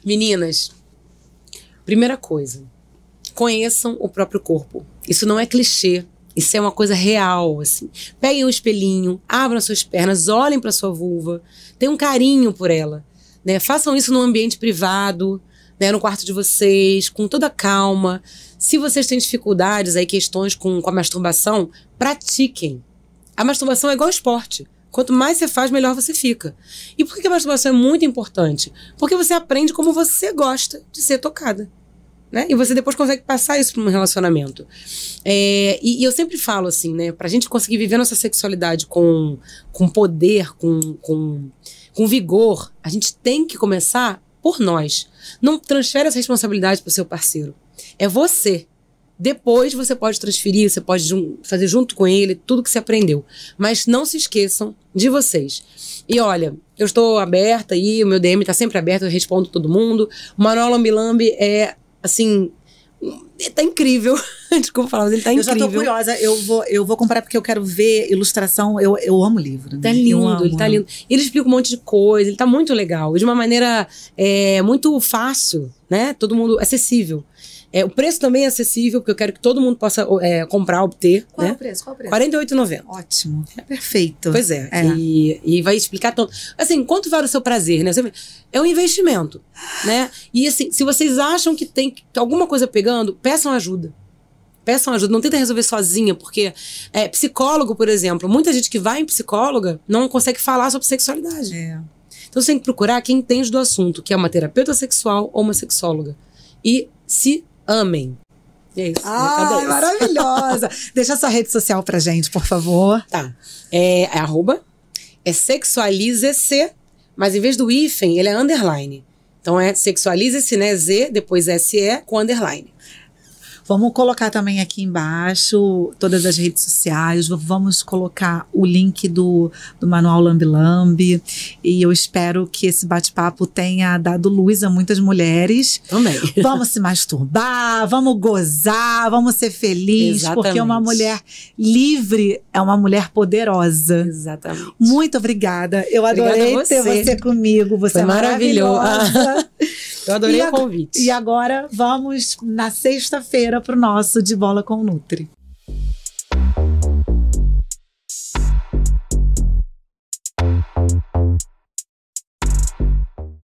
Meninas, primeira coisa, conheçam o próprio corpo. Isso não é clichê, isso é uma coisa real, assim. Peguem um espelhinho, abram suas pernas, olhem pra sua vulva, tenham um carinho por ela, né? Façam isso num ambiente privado, né? No quarto de vocês, com toda calma. Se vocês têm dificuldades aí, questões com a masturbação, pratiquem. A masturbação é igual esporte. Quanto mais você faz, melhor você fica. E por que a masturbação é muito importante? Porque você aprende como você gosta de ser tocada, né? E você depois consegue passar isso para um relacionamento. E eu sempre falo assim, né? Pra gente conseguir viver nossa sexualidade com poder, com vigor, a gente tem que começar por nós. Não transfere essa responsabilidade pro seu parceiro. É você. Depois você pode transferir, você pode fazer junto com ele tudo que você aprendeu. Mas não se esqueçam de vocês. E olha, eu estou aberta aí, o meu DM está sempre aberto, eu respondo todo mundo. O Manual Lambi Lambi é, assim, tá incrível. Desculpa falar, mas ele tá incrível. Eu já tô curiosa, eu vou comprar porque eu quero ver ilustração, eu amo livro. Né? Tá lindo, ele tá lindo. Ele explica um monte de coisa, ele tá muito legal. De uma maneira muito fácil, né? Todo mundo, acessível. O preço também é acessível, porque eu quero que todo mundo possa comprar, obter. Qual né? é o preço? Qual o preço? R$48,90. Ótimo. Perfeito. Pois é. E vai explicar todo. Assim, quanto vale o seu prazer, né? É um investimento, né? E assim, se vocês acham que tem alguma coisa pegando, peçam ajuda. Peçam ajuda. Não tenta resolver sozinha, porque psicólogo, por exemplo, muita gente que vai em psicóloga não consegue falar sobre sexualidade. Então você tem que procurar quem entende do assunto, que é uma terapeuta sexual ou uma sexóloga. E se amem. É isso. Maravilhosa. Deixa a sua rede social pra gente, por favor. Tá. Sexualize-se, mas em vez do hífen, ele é underline. Então sexualize-se, né? Z, depois SE com underline. Vamos colocar também aqui embaixo todas as redes sociais, vamos colocar o link do Manual Lambi Lambi, e eu espero que esse bate-papo tenha dado luz a muitas mulheres. Também. Vamos se masturbar, vamos gozar, vamos ser felizes, porque uma mulher livre é uma mulher poderosa. Exatamente. Muito obrigada. Eu adorei ter você comigo. Você é maravilhosa. Eu adorei o convite. E agora vamos na sexta-feira para o nosso De Bola com o Nutri.